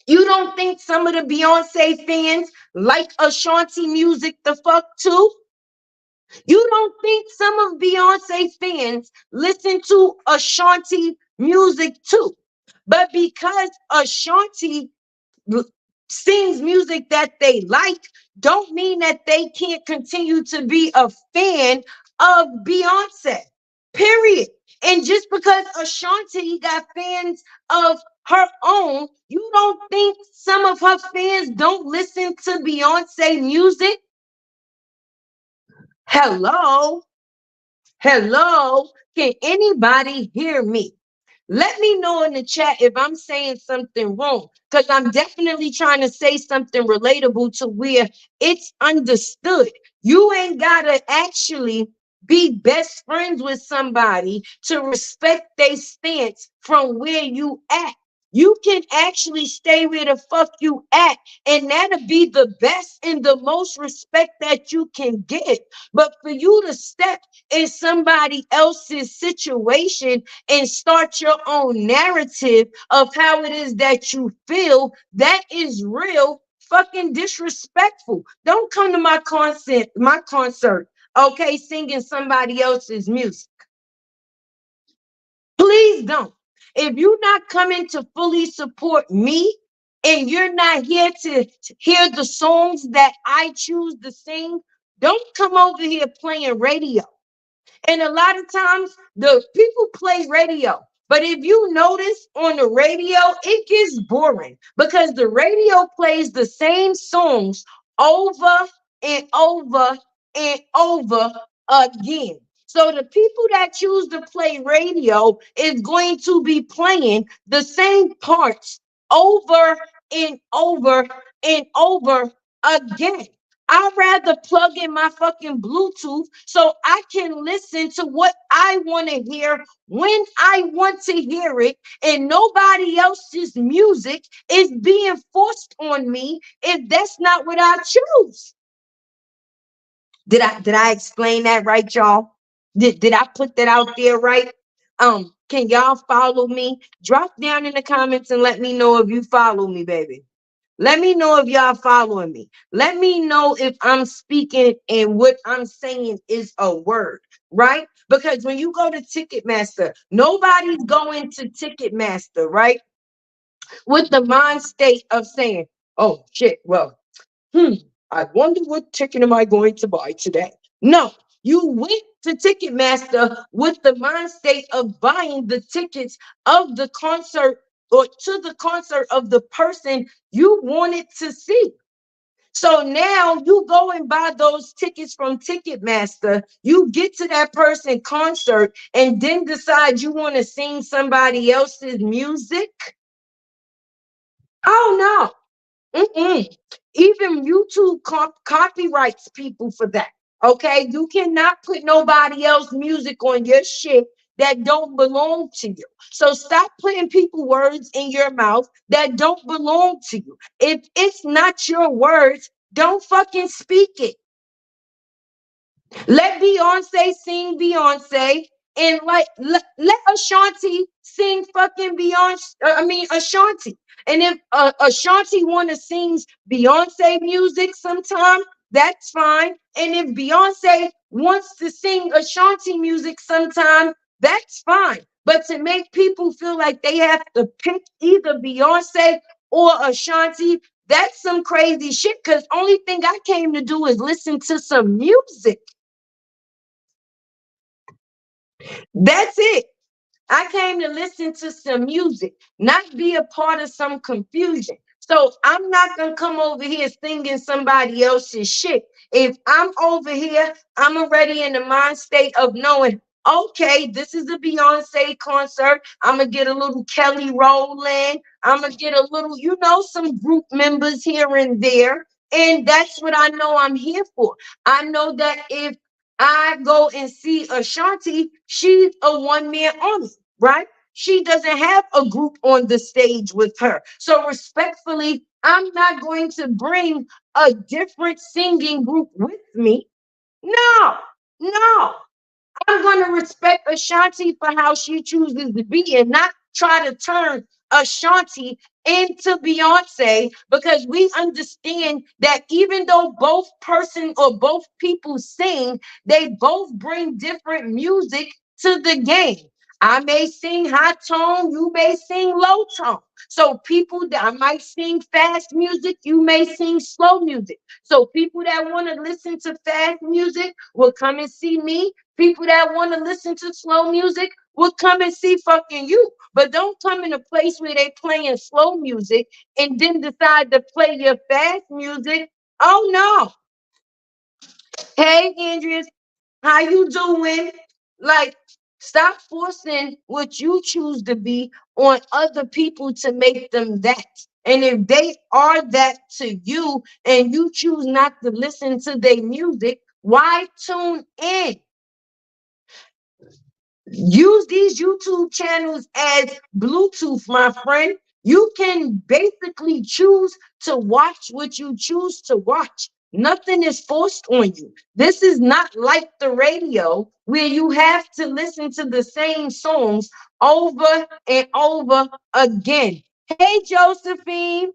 You don't think some of the Beyonce fans like Ashanti music the fuck too? You don't think some of Beyonce fans listen to Ashanti music too? But because Ashanti l- sings music that they like, don't mean that they can't continue to be a fan of Beyonce. Period. And just because Ashanti got fans of her own, you don't think some of her fans don't listen to Beyonce music? Hello? Hello? Can anybody hear me? Let me know in the chat if I'm saying something wrong, because I'm definitely trying to say something relatable to where it's understood. You ain't got to actually be best friends with somebody to respect their stance from where you at. You can actually stay where the fuck you at, and that'll be the best and the most respect that you can get. But for you to step in somebody else's situation and start your own narrative of how it is that you feel, that is real fucking disrespectful. Don't come to my concert, okay, singing somebody else's music. Please don't. If you're not coming to fully support me and you're not here to hear the songs that I choose to sing, don't come over here playing radio. And a lot of times the people play radio. But if you notice on the radio, it gets boring because the radio plays the same songs over and over and over again. So the people that choose to play radio is going to be playing the same parts over and over and over again. I'd rather plug in my fucking Bluetooth so I can listen to what I want to hear when I want to hear it, and nobody else's music is being forced on me if that's not what I choose. Did I explain that right, y'all? Did I put that out there right? Can y'all follow me? Drop down in the comments and let me know if you follow me, baby. Let me know if y'all following me. Let me know if I'm speaking and what I'm saying is a word, right? Because when you go to Ticketmaster, nobody's going to Ticketmaster, right? With the mind state of saying, oh shit, well, hmm, I wonder what ticket am I going to buy today? No, you went to Ticketmaster with the mind state of buying the tickets of the concert or to the concert of the person you wanted to see. So now you go and buy those tickets from Ticketmaster. You get to that person concert and then decide you want to sing somebody else's music. Oh no. Mm-mm. Even YouTube copyrights people for that. Okay, you cannot put nobody else music on your shit that don't belong to you. So stop putting people words in your mouth that don't belong to you. If it's not your words, don't fucking speak it. Let Beyonce sing Beyonce, and like let Ashanti sing fucking Beyonce. Ashanti. And if Ashanti want to sing Beyonce music sometime, that's fine. And if Beyonce wants to sing Ashanti music sometime, that's fine. But to make people feel like they have to pick either Beyonce or Ashanti, that's some crazy shit. Because only thing I came to do is listen to some music. That's it. I came to listen to some music, not be a part of some confusion. So I'm not going to come over here singing somebody else's shit. If I'm over here, I'm already in the mind state of knowing, okay, this is a Beyonce concert. I'm going to get a little Kelly Rowland. I'm going to get a little, some group members here and there. And that's what I know I'm here for. I know that if I go and see Ashanti, she's a one-man army, right? She doesn't have a group on the stage with her. So respectfully, I'm not going to bring a different singing group with me. No, no. I'm going to respect Ashanti for how she chooses to be and not try to turn Ashanti into Beyonce, because we understand that even though both person or both people sing, they both bring different music to the game. I may sing high tone, you may sing low tone. So people that I might sing fast music, you may sing slow music. So people that want to listen to fast music will come and see me. People that want to listen to slow music will come and see fucking you. But don't come in a place where they playing slow music and then decide to play your fast music. Oh no. Hey Andrea, how you doing? Like, stop forcing what you choose to be on other people to make them that. And if they are that to you and you choose not to listen to their music, why tune in? Use these YouTube channels as Bluetooth, my friend. You can basically choose to watch what you choose to watch. Nothing is forced on you. This is not like the radio where you have to listen to the same songs over and over again. Hey, Josephine.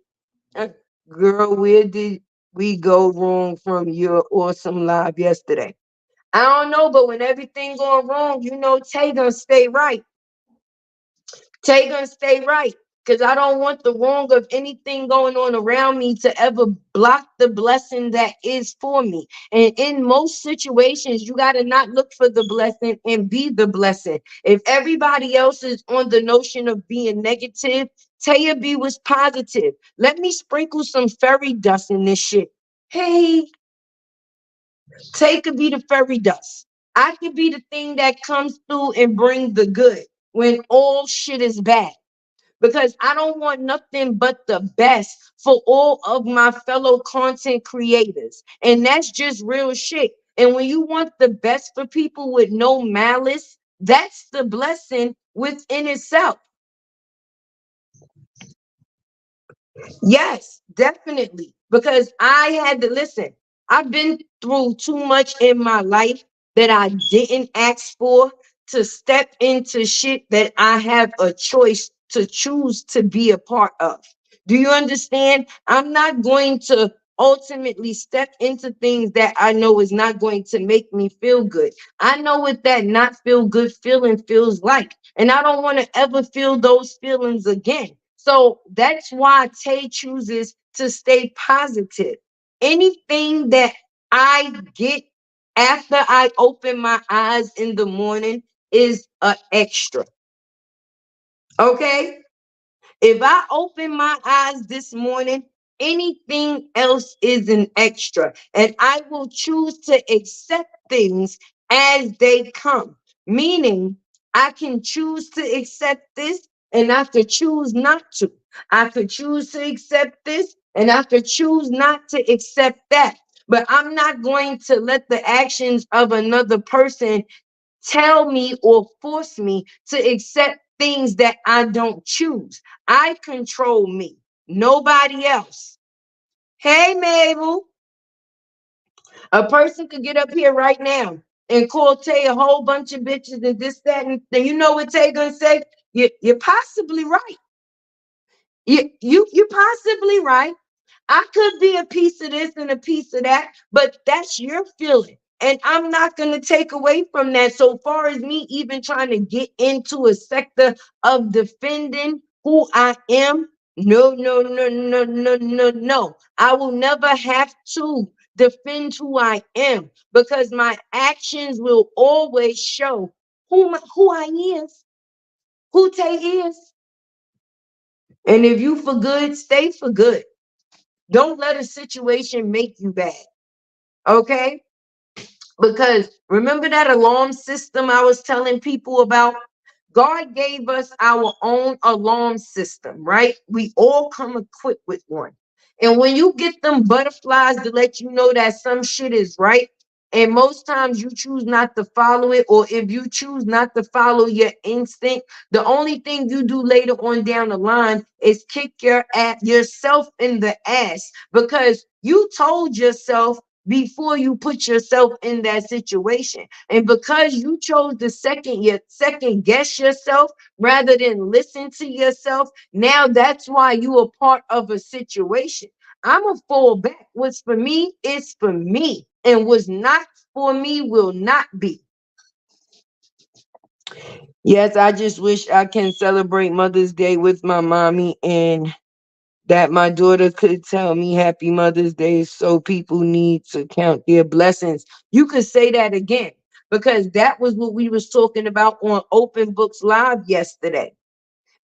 Uh, Girl, where did we go wrong from your awesome live yesterday? I don't know, but when everything going wrong, Tay gonna stay right. Tay gonna stay right. Because I don't want the wrong of anything going on around me to ever block the blessing that is for me. And in most situations, you got to not look for the blessing and be the blessing. If everybody else is on the notion of being negative, Taya B was positive. Let me sprinkle some fairy dust in this shit. Hey, Tay could be the fairy dust. I could be the thing that comes through and bring the good when all shit is bad, because I don't want nothing but the best for all of my fellow content creators. And that's just real shit. And when you want the best for people with no malice, that's the blessing within itself. Yes, definitely. Because I had to listen. I've been through too much in my life that I didn't ask for to step into shit that I have a choice to choose to be a part of. Do you understand? I'm not going to ultimately step into things that I know is not going to make me feel good. I know what that not feel good feeling feels like. And I don't want to ever feel those feelings again. So that's why Tay chooses to stay positive. Anything that I get after I open my eyes in the morning is an extra. Okay? If I open my eyes this morning, anything else is an extra. And I will choose to accept things as they come. Meaning, I can choose to accept this and I could choose not to. I could choose to accept this and I could choose not to accept that. But I'm not going to let the actions of another person tell me or force me to accept things that I don't choose. I control me, nobody else. Hey, Mabel, a person could get up here right now and call Tay a whole bunch of bitches and this, that, and then you know what Tay gonna say? You're possibly right. You possibly right. I could be a piece of this and a piece of that, but that's your feeling. And I'm not going to take away from that. So far as me even trying to get into a sector of defending who I am, no, no, no, no, no, no, no. I will never have to defend who I am because my actions will always show who I is, who Tay is. And if you for good, stay for good. Don't let a situation make you bad. Okay? Because remember that alarm system I was telling people about? God gave us our own alarm system, right? We all come equipped with one. And when you get them butterflies to let you know that some shit is right, and most times you choose not to follow it, or if you choose not to follow your instinct, the only thing you do later on down the line is kick yourself in the ass because you told yourself before you put yourself in that situation. And because you chose to second guess yourself rather than listen to yourself, now that's why you are part of a situation. I'm a fall back. What's for me is for me. And what's not for me will not be. Yes, I just wish I can celebrate Mother's Day with my mommy and that my daughter could tell me happy Mother's Day so people need to count their blessings. You could say that again because that was what we was talking about on Open Books Live yesterday.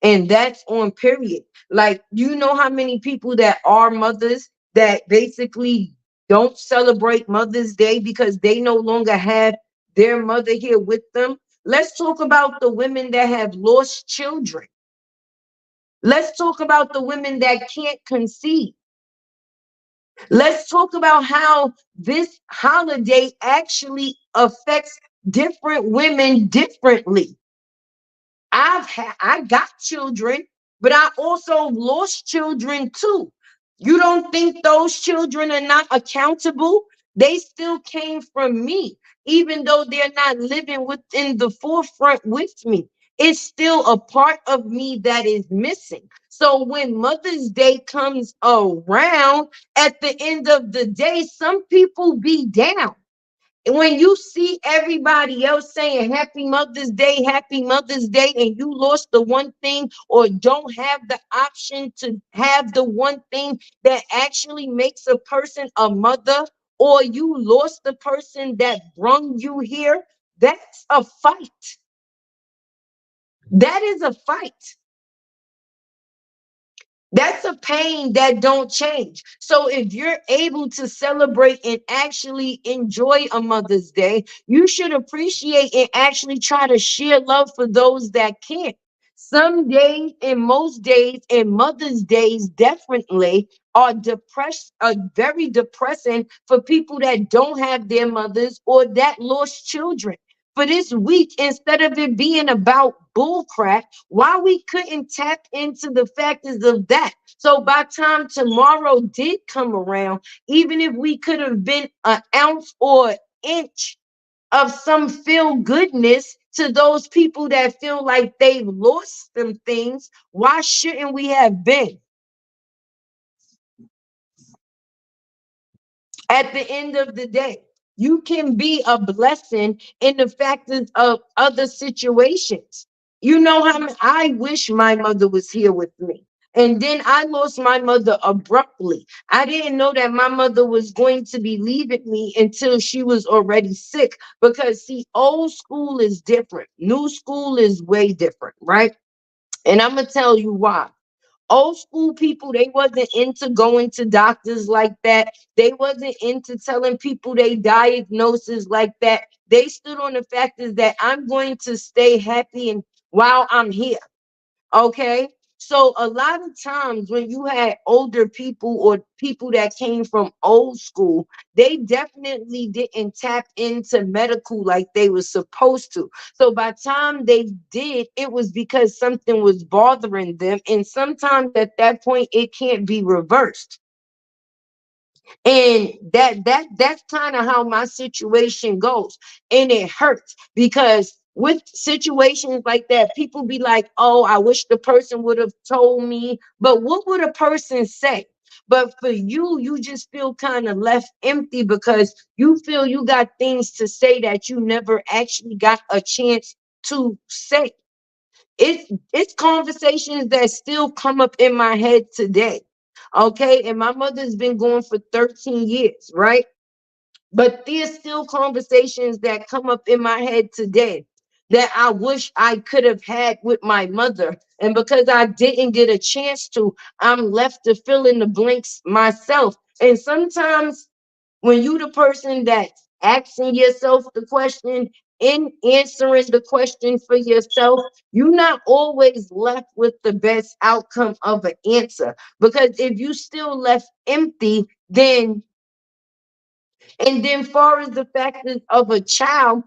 And that's on period. Like, you know how many people that are mothers that basically don't celebrate Mother's Day because they no longer have their mother here with them. Let's talk about the women that have lost children. Let's talk about the women that can't conceive. Let's talk about how this holiday actually affects different women differently. I got children, but I also lost children too. You don't think those children are not accountable? They still came from me, even though they're not living within the forefront with me. It's still a part of me that is missing. So when Mother's Day comes around, at the end of the day, some people be down. When you see everybody else saying Happy Mother's Day, and you lost the one thing or don't have the option to have the one thing that actually makes a person a mother, or you lost the person that brung you here, that's a fight. That is a fight. That's a pain that don't change. So if you're able to celebrate and actually enjoy a Mother's Day, you should appreciate and actually try to share love for those that can't. Some days and most days and Mother's Days definitely are very depressing for people that don't have their mothers or that lost children. For this week, instead of it being about bullcrap, why we couldn't tap into the factors of that? So by time tomorrow did come around, even if we could have been an ounce or inch of some feel goodness to those people that feel like they've lost them things, why shouldn't we have been? At the end of the day, you can be a blessing in the factors of other situations. You know how I wish my mother was here with me. And then I lost my mother abruptly. I didn't know that my mother was going to be leaving me until she was already sick. Because, see, old school is different, new school is way different, right? And I'm going to tell you why. Old school people, they wasn't into going to doctors like that. They wasn't into telling people they diagnosis like that. They stood on the fact is that I'm going to stay happy and while I'm here. Okay. So a lot of times when you had older people or people that came from old school, they definitely didn't tap into medical like they were supposed to. So by the time they did, it was because something was bothering them. And sometimes at that point, it can't be reversed. And that's kind of how my situation goes. And it hurts because with situations like that, people be like, oh, I wish the person would have told me. But what would a person say? But for you, you just feel kind of left empty because you feel you got things to say that you never actually got a chance to say. It's conversations that still come up in my head today. Okay. And my mother's been gone for 13 years, right? But there's still conversations that come up in my head today that I wish I could have had with my mother. And because I didn't get a chance to, I'm left to fill in the blanks myself. And sometimes when you the person that's asking yourself the question, in answering the question for yourself, you're not always left with the best outcome of an answer. Because if you still left empty, then and then far as the factors of a child,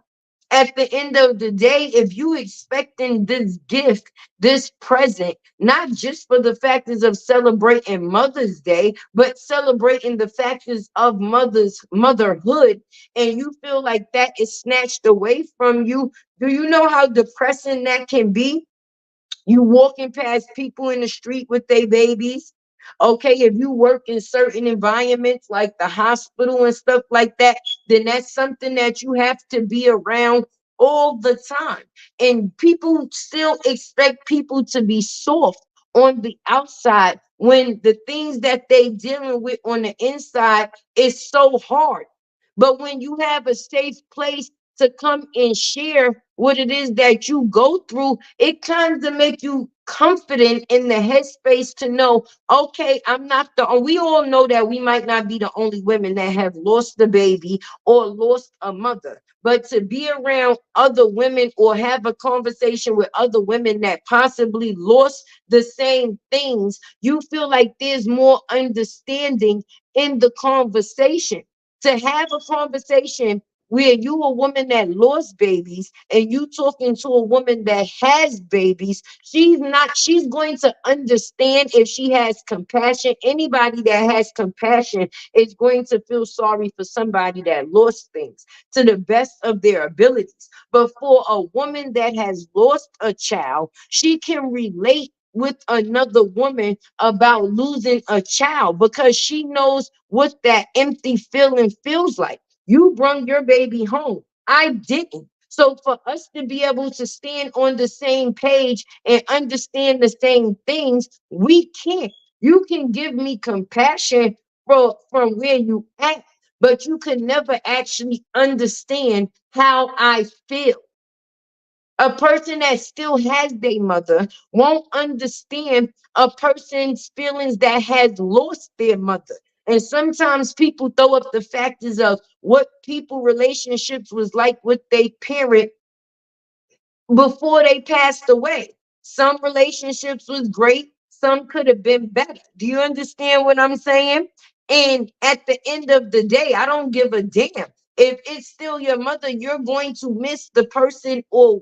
at the end of the day, if you expecting this gift, this present, not just for the factors of celebrating Mother's Day, but celebrating the factors of motherhood, and you feel like that is snatched away from you, do you know how depressing that can be? You walking past people in the street with their babies. Okay, if you work in certain environments like the hospital and stuff like that, then that's something that you have to be around all the time. And people still expect people to be soft on the outside when the things that they dealing with on the inside is so hard. But when you have a safe place to come and share what it is that you go through, it kind of make you confident in the headspace to know, okay, I'm not we all know that we might not be the only women that have lost the baby or lost a mother. But to be around other women or have a conversation with other women that possibly lost the same things, you feel like there's more understanding in the conversation. To have a conversation where you a woman that lost babies and you talking to a woman that has babies, she's going to understand if she has compassion. Anybody that has compassion is going to feel sorry for somebody that lost things to the best of their abilities. But for a woman that has lost a child, she can relate with another woman about losing a child because she knows what that empty feeling feels like. You brought your baby home. I didn't. So for us to be able to stand on the same page and understand the same things, we can't. You can give me compassion from where you at, but you can never actually understand how I feel. A person that still has their mother won't understand a person's feelings that has lost their mother. And sometimes people throw up the factors of what people relationships was like with their parent before they passed away. Some relationships was great, some could have been better. Do you understand what I'm saying? And at the end of the day, I don't give a damn. If it's still your mother, you're going to miss the person or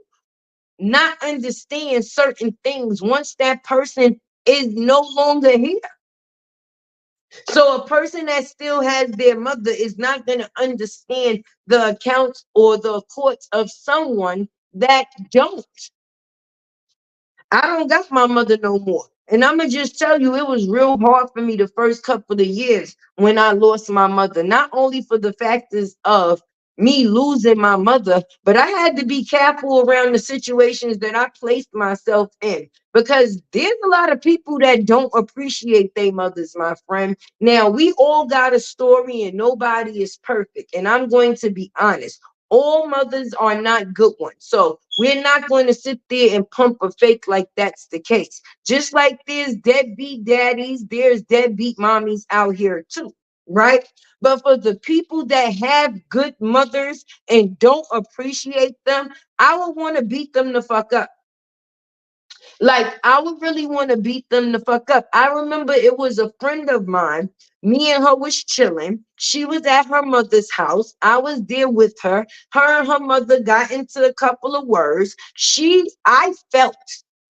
not understand certain things once that person is no longer here. So a person that still has their mother is not going to understand the accounts or the courts of someone that don't. I don't got my mother no more. And I'm going to just tell you, it was real hard for me the first couple of years when I lost my mother, not only for the factors of me losing my mother, but I had to be careful around the situations that I placed myself in because there's a lot of people that don't appreciate their mothers, my friend. Now, we all got a story and nobody is perfect. And I'm going to be honest. All mothers are not good ones. So we're not going to sit there and pump a fake like that's the case. Just like there's deadbeat daddies, there's deadbeat mommies out here too, right? But for the people that have good mothers and don't appreciate them, I would want to beat them the fuck up. Like, I would really want to beat them the fuck up. I remember it was a friend of mine. Me and her was chilling. She was at her mother's house. I was there with her. Her and her mother got into a couple of words. I felt,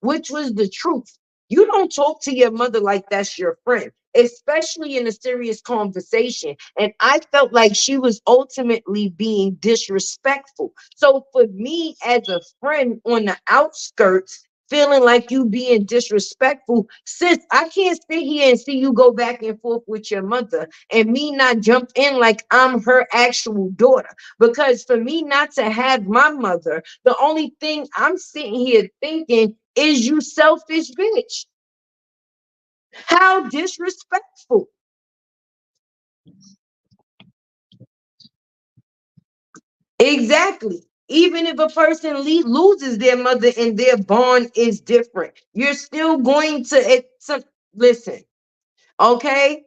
which was the truth. You don't talk to your mother like that's your friend, especially in a serious conversation. And I felt like she was ultimately being disrespectful. So for me as a friend on the outskirts, feeling like you being disrespectful, sis, I can't sit here and see you go back and forth with your mother and me not jump in like I'm her actual daughter. Because for me not to have my mother, the only thing I'm sitting here thinking is you selfish bitch. How disrespectful. Exactly. Even if a person loses their mother and their bond is different, you're still going to listen, okay?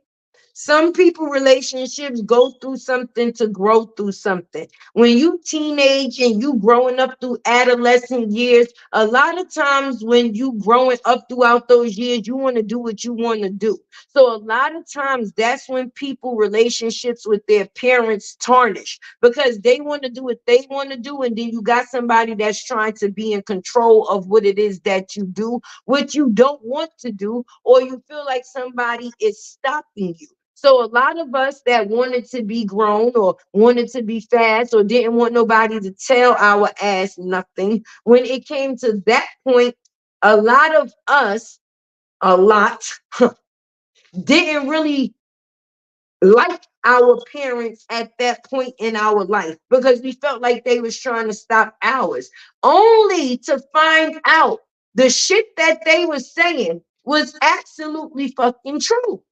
Some people relationships go through something to grow through something. When you teenage and you growing up through adolescent years, a lot of times when you growing up throughout those years, you want to do what you want to do. So a lot of times that's when people relationships with their parents tarnish because they want to do what they want to do. And then you got somebody that's trying to be in control of what it is that you do, what you don't want to do, or you feel like somebody is stopping you. So a lot of us that wanted to be grown or wanted to be fast or didn't want nobody to tell our ass nothing, when it came to that point, a lot of us, a lot, didn't really like our parents at that point in our life because we felt like they was trying to stop ours, only to find out the shit that they was saying was absolutely fucking true.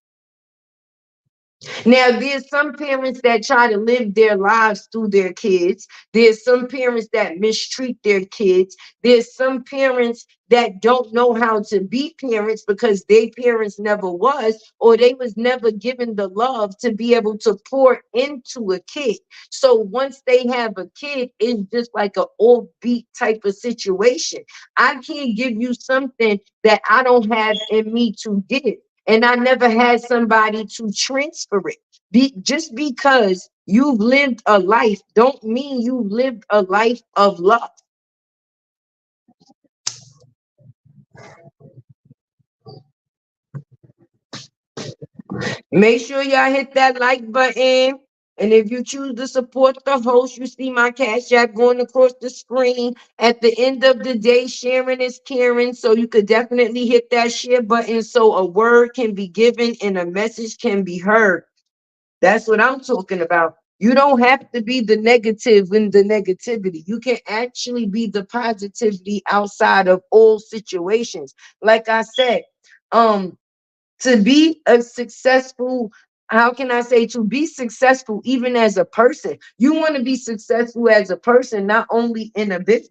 Now, there's some parents that try to live their lives through their kids. There's some parents that mistreat their kids. There's some parents that don't know how to be parents because their parents never was, or they was never given the love to be able to pour into a kid. So once they have a kid, it's just like an offbeat type of situation. I can't give you something that I don't have in me to give. And I never had somebody to transfer it. Just because you've lived a life don't mean you lived a life of love. Make sure y'all hit that like button. And if you choose to support the host, you see my cash app going across the screen. At the end of the day, sharing is caring. So you could definitely hit that share button so a word can be given and a message can be heard. That's what I'm talking about. You don't have to be the negative in the negativity. You can actually be the positivity outside of all situations. Like I said, um, to be a successful, how can I say, to be successful even as a person, you want to be successful as a person, not only in a business.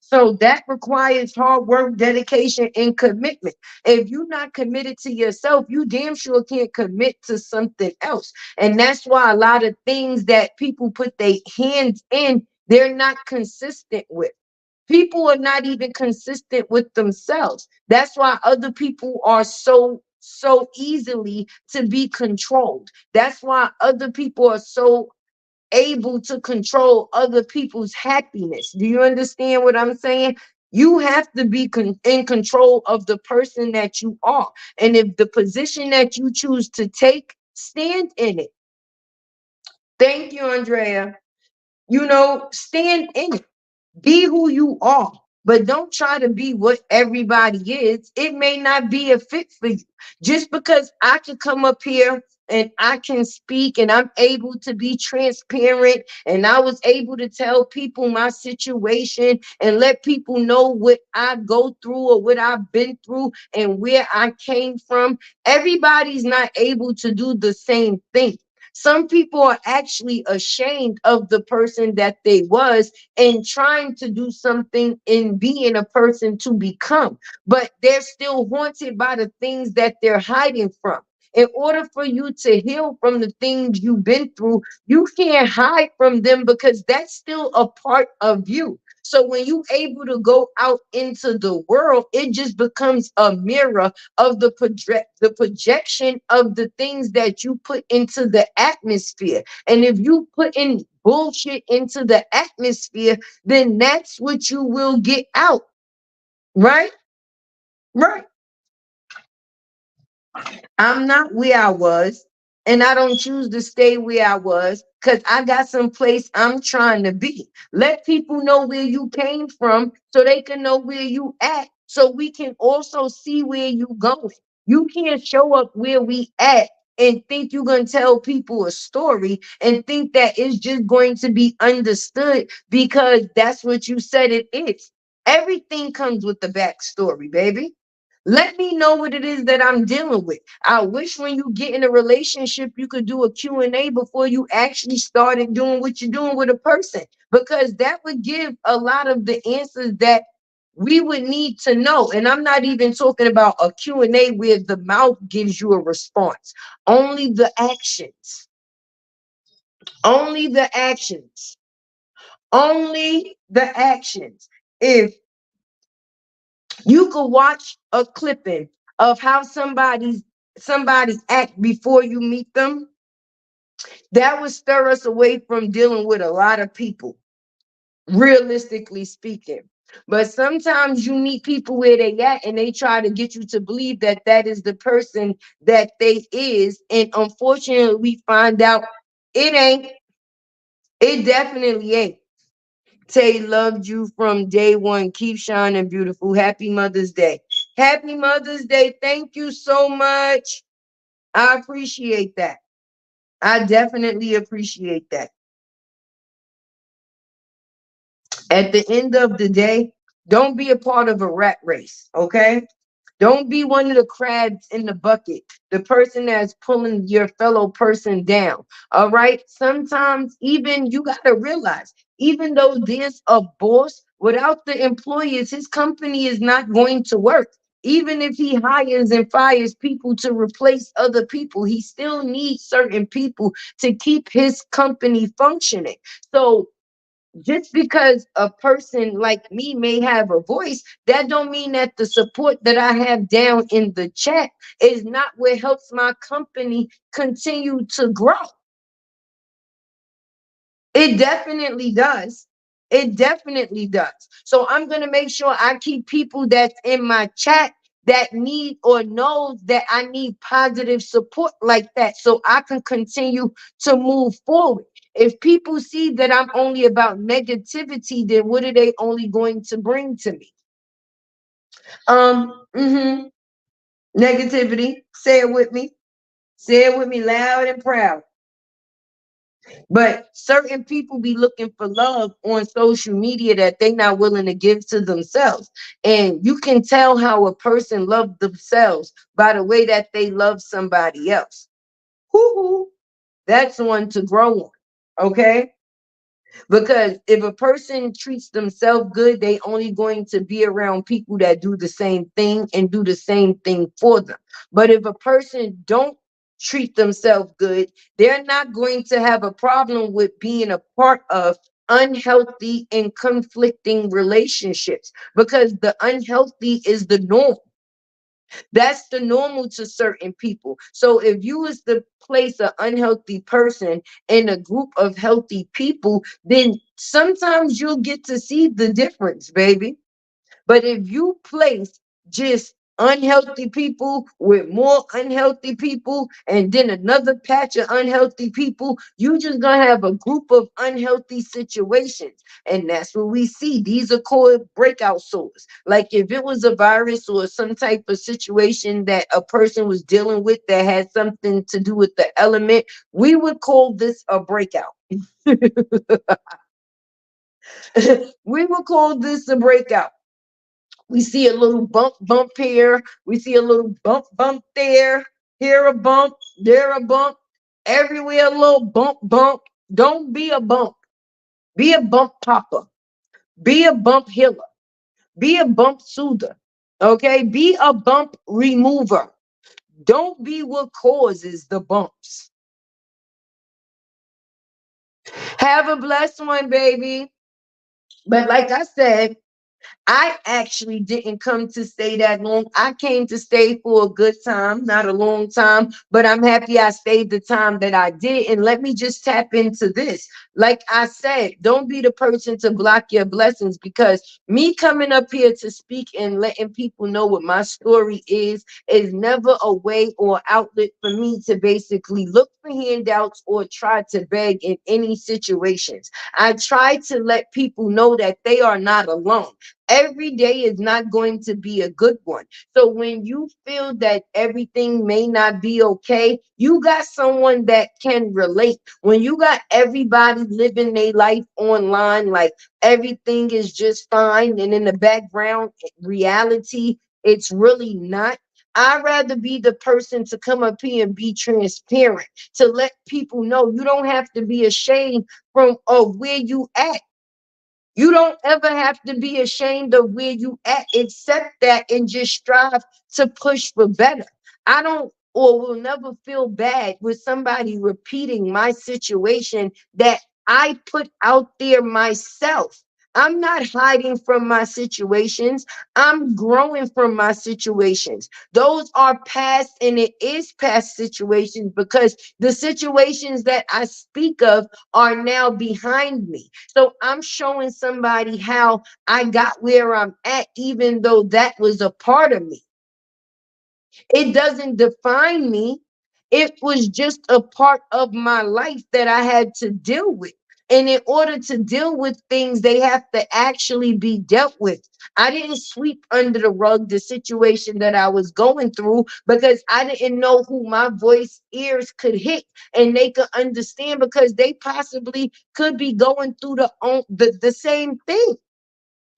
So that requires hard work, dedication, and commitment. If you're not committed to yourself, you damn sure can't commit to something else. And that's why a lot of things that people put their hands in, they're not consistent with. People are not even consistent with themselves. That's why other people are so easily to be controlled. That's why other people are so able to control other people's happiness. Do you understand what I'm saying? You have to be in control of the person that you are. And if the position that you choose to take, stand in it. Thank you, Andrea. Stand in it. Be who you are, but don't try to be what everybody is. It may not be a fit for you. Just because I can come up here and I can speak and I'm able to be transparent and I was able to tell people my situation and let people know what I go through or what I've been through and where I came from. Everybody's not able to do the same thing. Some people are actually ashamed of the person that they was and trying to do something in being a person to become, but they're still haunted by the things that they're hiding from. In order for you to heal from the things you've been through, you can't hide from them because that's still a part of you. So when you able to go out into the world, it just becomes a mirror of the projection of the things that you put into the atmosphere. And if you put in bullshit into the atmosphere, then that's what you will get out. Right? Right. I'm not where I was, and I don't choose to stay where I was because I got some place I'm trying to be. Let people know where you came from so they can know where you at, so we can also see where you going. You can't show up where we at and think you're going to tell people a story and think that it's just going to be understood because that's what you said it is. Everything comes with the backstory, baby. Let me know what it is that I'm dealing with. I wish when you get in a relationship, you could do a Q&A before you actually started doing what you're doing with a person, because that would give a lot of the answers that we would need to know. And I'm not even talking about a Q&A where the mouth gives you a response. Only the actions. Only the actions. Only the actions. If you could watch a clipping of how somebody act before you meet them. That would stir us away from dealing with a lot of people, realistically speaking. But sometimes you meet people where they at and they try to get you to believe that that is the person that they is. And unfortunately, we find out it ain't. It definitely ain't. Tay loved you from day one. Keep shining beautiful. Happy Mother's Day. Happy Mother's Day. Thank you so much. I appreciate that. I definitely appreciate that. At the end of the day, don't be a part of a rat race, okay? Don't be one of the crabs in the bucket, the person that's pulling your fellow person down. All right. Sometimes even you got to realize, even though there's a boss, without the employees, his company is not going to work. Even if he hires and fires people to replace other people, he still needs certain people to keep his company functioning. So just because a person like me may have a voice, that don't mean that the support that I have down in the chat is not what helps my company continue to grow. It definitely does. It definitely does. So I'm going to make sure I keep people that's in my chat that need or knows that I need positive support like that so I can continue to move forward. If people see that I'm only about negativity, then what are they only going to bring to me? Mhm. Negativity. Say it with me. Say it with me loud and proud. But certain people be looking for love on social media that they not willing to give to themselves. And you can tell how a person loves themselves by the way that they love somebody else. Hoo-hoo. That's one to grow on. Okay. Because if a person treats themselves good, they only going to be around people that do the same thing and do the same thing for them. But if a person don't treat themselves good, they're not going to have a problem with being a part of unhealthy and conflicting relationships, because the unhealthy is the norm. That's the normal to certain people. So if you was to place an unhealthy person in a group of healthy people, then sometimes you'll get to see the difference, baby. But if you place just unhealthy people with more unhealthy people and then another patch of unhealthy people, you just gonna have a group of unhealthy situations. And that's what we see. These are called breakout sores. Like if it was a virus or some type of situation that a person was dealing with that had something to do with the element, we would call this a breakout. We would call this a breakout. We see a little bump here. We see a little bump there. Here a bump, there a bump. Everywhere a little bump. Don't be a bump. Be a bump popper. Be a bump healer. Be a bump soother. Okay? Be a bump remover. Don't be what causes the bumps. Have a blessed one, baby. But like I said, I actually didn't come to stay that long. I came to stay for a good time, not a long time, but I'm happy I stayed the time that I did. And let me just tap into this. Like I said, don't be the person to block your blessings, because me coming up here to speak and letting people know what my story is never a way or outlet for me to basically look for handouts or try to beg in any situations. I try to let people know that they are not alone. Every day is not going to be a good one. So when you feel that everything may not be okay, you got someone that can relate. When you got everybody living their life online, like everything is just fine, and in the background, reality, it's really not. I'd rather be the person to come up here and be transparent, to let people know you don't have to be ashamed from of where you at. You don't ever have to be ashamed of where you at. Accept that and just strive to push for better. I don't or will never feel bad with somebody repeating my situation that I put out there myself. I'm not hiding from my situations. I'm growing from my situations. Those are past, and it is past situations, because the situations that I speak of are now behind me. So I'm showing somebody how I got where I'm at, even though that was a part of me. It doesn't define me. It was just a part of my life that I had to deal with. And in order to deal with things, they have to actually be dealt with. I didn't sweep under the rug the situation that I was going through, because I didn't know who my voice ears could hit and they could understand, because they possibly could be going through the same thing.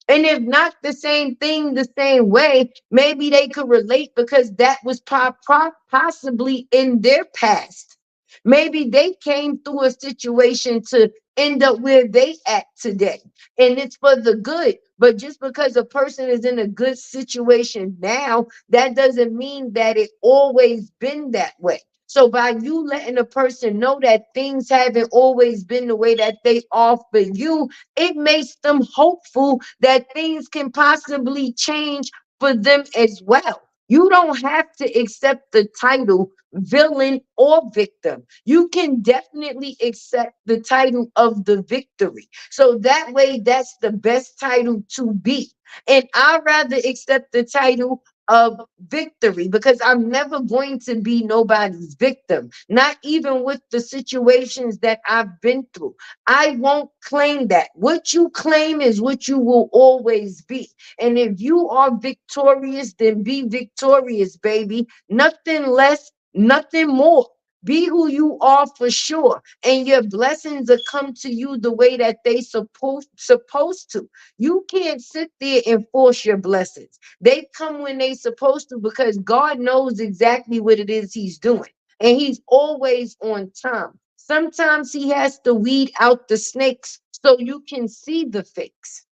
And if not the same thing, the same way, maybe they could relate because that was possibly in their past. Maybe they came through a situation to end up where they at today. And it's for the good. But just because a person is in a good situation now, that doesn't mean that it always been that way. So by you letting a person know that things haven't always been the way that they are for you, it makes them hopeful that things can possibly change for them as well. You don't have to accept the title villain or victim. You can definitely accept the title of the victory. So that way, that's the best title to be. And I'd rather accept the title of victory, because I'm never going to be nobody's victim, not even with the situations that I've been through. I won't claim that. What you claim is what you will always be. And if you are victorious, then be victorious, baby. Nothing less, nothing more. Be who you are for sure. And your blessings will come to you the way that they supposed to. You can't sit there and force your blessings. They come when they supposed to because God knows exactly what it is he's doing. And he's always on time. Sometimes he has to weed out the snakes so you can see the fakes.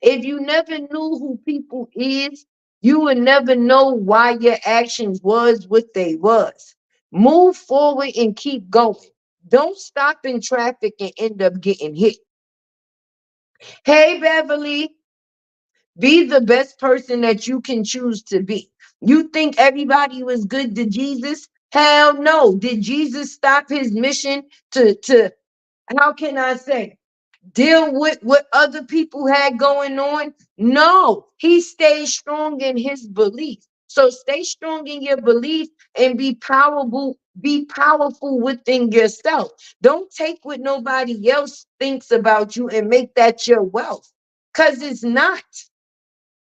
If you never knew who people is, you would never know why your actions was what they was. Move forward and keep going. Don't stop in traffic and end up getting hit. Hey, Beverly, be the best person that you can choose to be. You think everybody was good to Jesus? Hell no. Did Jesus stop his mission to how can I say, deal with what other people had going on? No, he stayed strong in his belief. So stay strong in your belief and be powerful within yourself. Don't take what nobody else thinks about you and make that your wealth. Because it's not.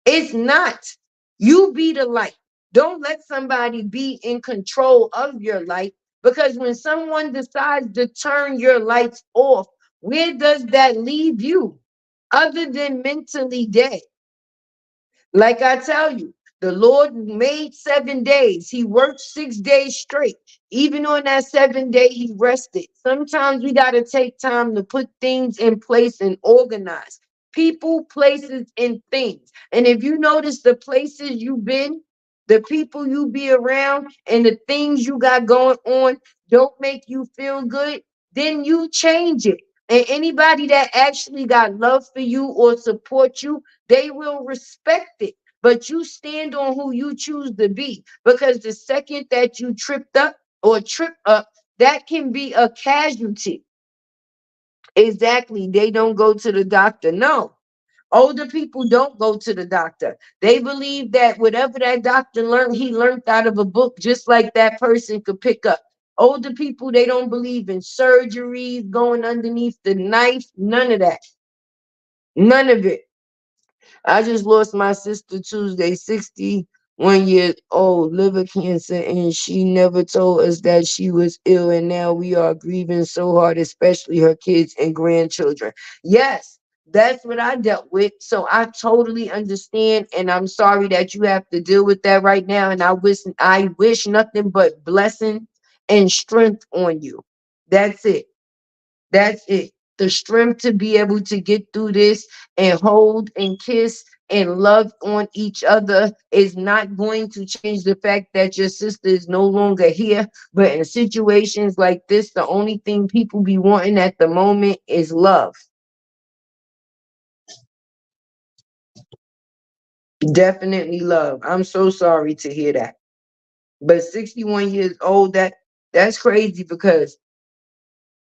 It's not. You be the light. Don't let somebody be in control of your light because when someone decides to turn your lights off, where does that leave you other than mentally dead? Like I tell you, the Lord made 7 days. He worked 6 days straight. Even on that 7 day, he rested. Sometimes we got to take time to put things in place and organize people, places, and things. And if you notice the places you've been, the people you be around, and the things you got going on don't make you feel good, then you change it. And anybody that actually got love for you or support you, they will respect it. But you stand on who you choose to be because the second that you tripped up or trip up, that can be a casualty. Exactly. They don't go to the doctor. No. Older people don't go to the doctor. They believe that whatever that doctor learned, he learned out of a book, just like that person could pick up. Older people, they don't believe in surgeries, going underneath the knife, none of that. None of it. I just lost my sister Tuesday, 61 years old, liver cancer, and she never told us that she was ill. And now we are grieving so hard, especially her kids and grandchildren. Yes, that's what I dealt with. So I totally understand, and I'm sorry that you have to deal with that right now. And I wish nothing but blessing and strength on you. That's it. That's it. The strength to be able to get through this and hold and kiss and love on each other is not going to change the fact that your sister is no longer here. But in situations like this, the only thing people be wanting at the moment is love. Definitely love. I'm so sorry to hear that. But 61 years old, that's crazy because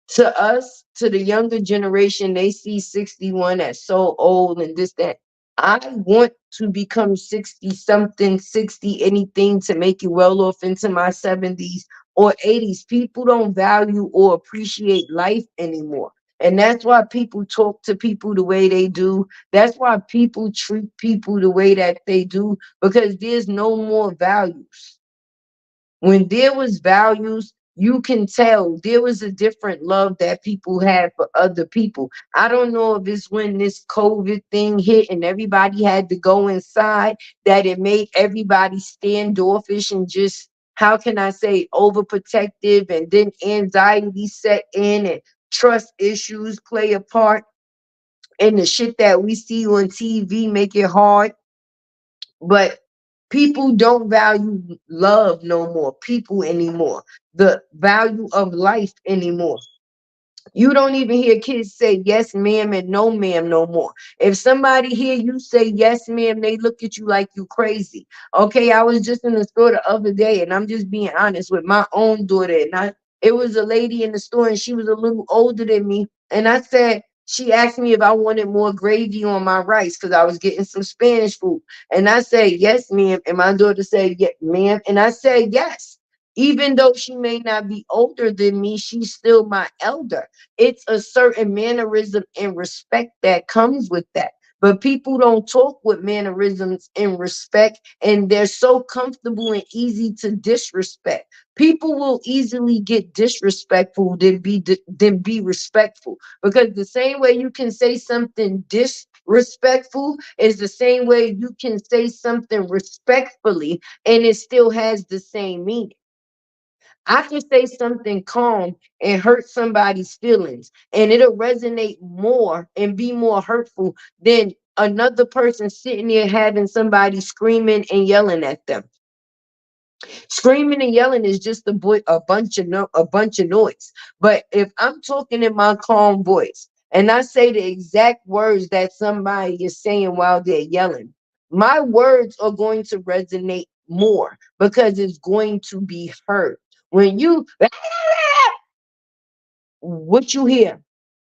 to us, to the younger generation, they see 61 as so old and this, that. I want to become 60 something, 60 anything to make it well off into my 70s or 80s. People don't value or appreciate life anymore. And that's why people talk to people the way they do. That's why people treat people the way that they do because there's no more values. When there was values, you can tell there was a different love that people had for other people. I don't know if it's when this COVID thing hit and everybody had to go inside that it made everybody standoffish and just, how can I say, overprotective, and then anxiety set in and trust issues play a part, and the shit that we see on TV make it hard. But people don't value love no more, people anymore, the value of life anymore. You don't even hear kids say yes, ma'am, and no, ma'am, no more. If somebody hear you say yes, ma'am, they look at you like you crazy. Okay, I was just in the store the other day, and I'm just being honest with my own daughter. And it was a lady in the store, and she was a little older than me. And I said, she asked me if I wanted more gravy on my rice because I was getting some Spanish food. And I said, yes, ma'am. And my daughter said, yeah, ma'am. And I said, yes. Even though she may not be older than me, she's still my elder. It's a certain mannerism and respect that comes with that. But people don't talk with mannerisms and respect, and they're so comfortable and easy to disrespect. People will easily get disrespectful than be respectful, because the same way you can say something disrespectful is the same way you can say something respectfully and it still has the same meaning. I can say something calm and hurt somebody's feelings, and it'll resonate more and be more hurtful than another person sitting there having somebody screaming and yelling at them. Screaming and yelling is just a bunch of noise. But if I'm talking in my calm voice and I say the exact words that somebody is saying while they're yelling, my words are going to resonate more because it's going to be heard. When you what you hear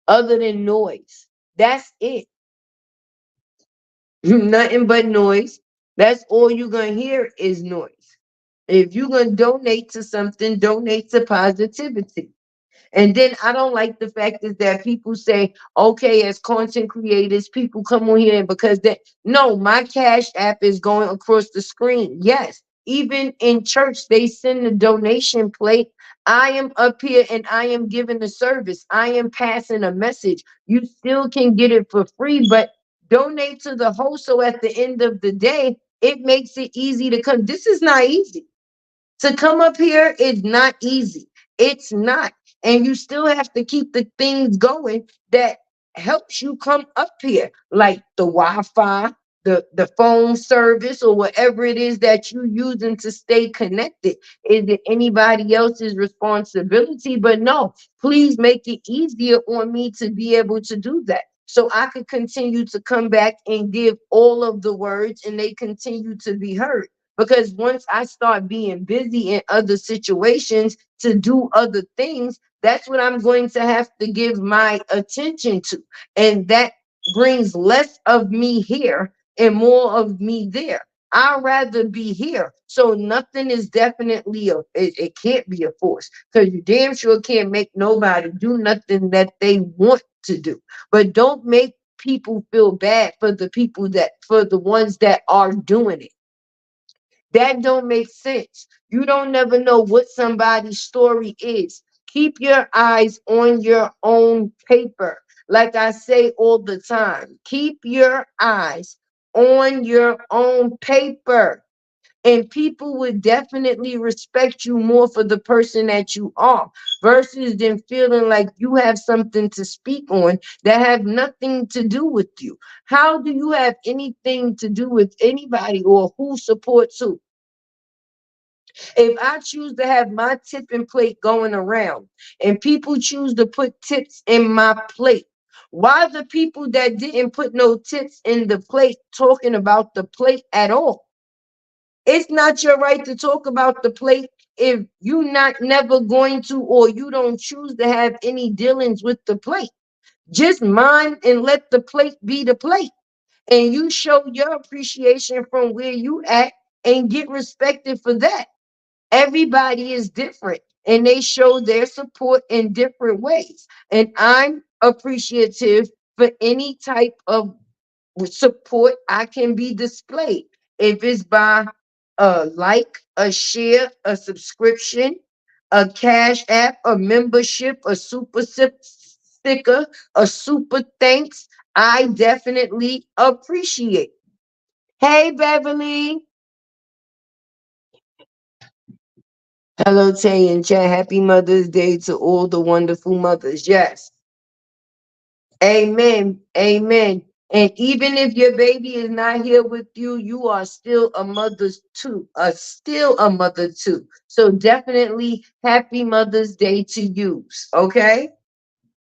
other than noise, that's it. Nothing but noise. That's all you're gonna hear is noise. If you're gonna donate to something, donate to positivity. And then I don't like the fact is that people say, okay, as content creators, people come on here and because they no, my cash app is going across the screen. Yes. Even in church, they send a donation plate. I am up here and I am giving a service. I am passing a message. You still can get it for free, but donate to the host. So at the end of the day, it makes it easy to come. This is not easy. To come up here is not easy. It's not. And you still have to keep the things going that helps you come up here, like the Wi-Fi, the phone service, or whatever it is that you're using to stay connected. Is it anybody else's responsibility? But no, please make it easier on me to be able to do that. So I could continue to come back and give all of the words and they continue to be heard. Because once I start being busy in other situations to do other things, that's what I'm going to have to give my attention to. And that brings less of me here and more of me there. I'd rather be here. So nothing is definitely it can't be a force because you damn sure can't make nobody do nothing that they want to do. But don't make people feel bad for the people that for the ones that are doing it. That don't make sense. You don't never know what somebody's story is. Keep your eyes on your own paper. Like I say all the time, keep your eyes on your own paper. And people would definitely respect you more for the person that you are versus them feeling like you have something to speak on that have nothing to do with you. How do you have anything to do with anybody or who supports who? If I choose to have my tipping plate going around and people choose to put tips in my plate, why the people that didn't put no tips in the plate talking about the plate at all? It's not your right to talk about the plate if you not never going to or you don't choose to have any dealings with the plate. Just mind and let the plate be the plate. And you show your appreciation from where you at and get respected for that. Everybody is different and they show their support in different ways. And I'm appreciative for any type of support I can be displayed. If it's by a like, a share, a subscription, a cash app, a membership, a sticker, a super thanks, I definitely appreciate. Hey, Beverly. Hello, Tay and Chat. Happy Mother's Day to all the wonderful mothers. Yes. Amen. Amen. And even if your baby is not here with you, you are still a mother too. Still a mother too. So definitely happy Mother's Day to you. Okay?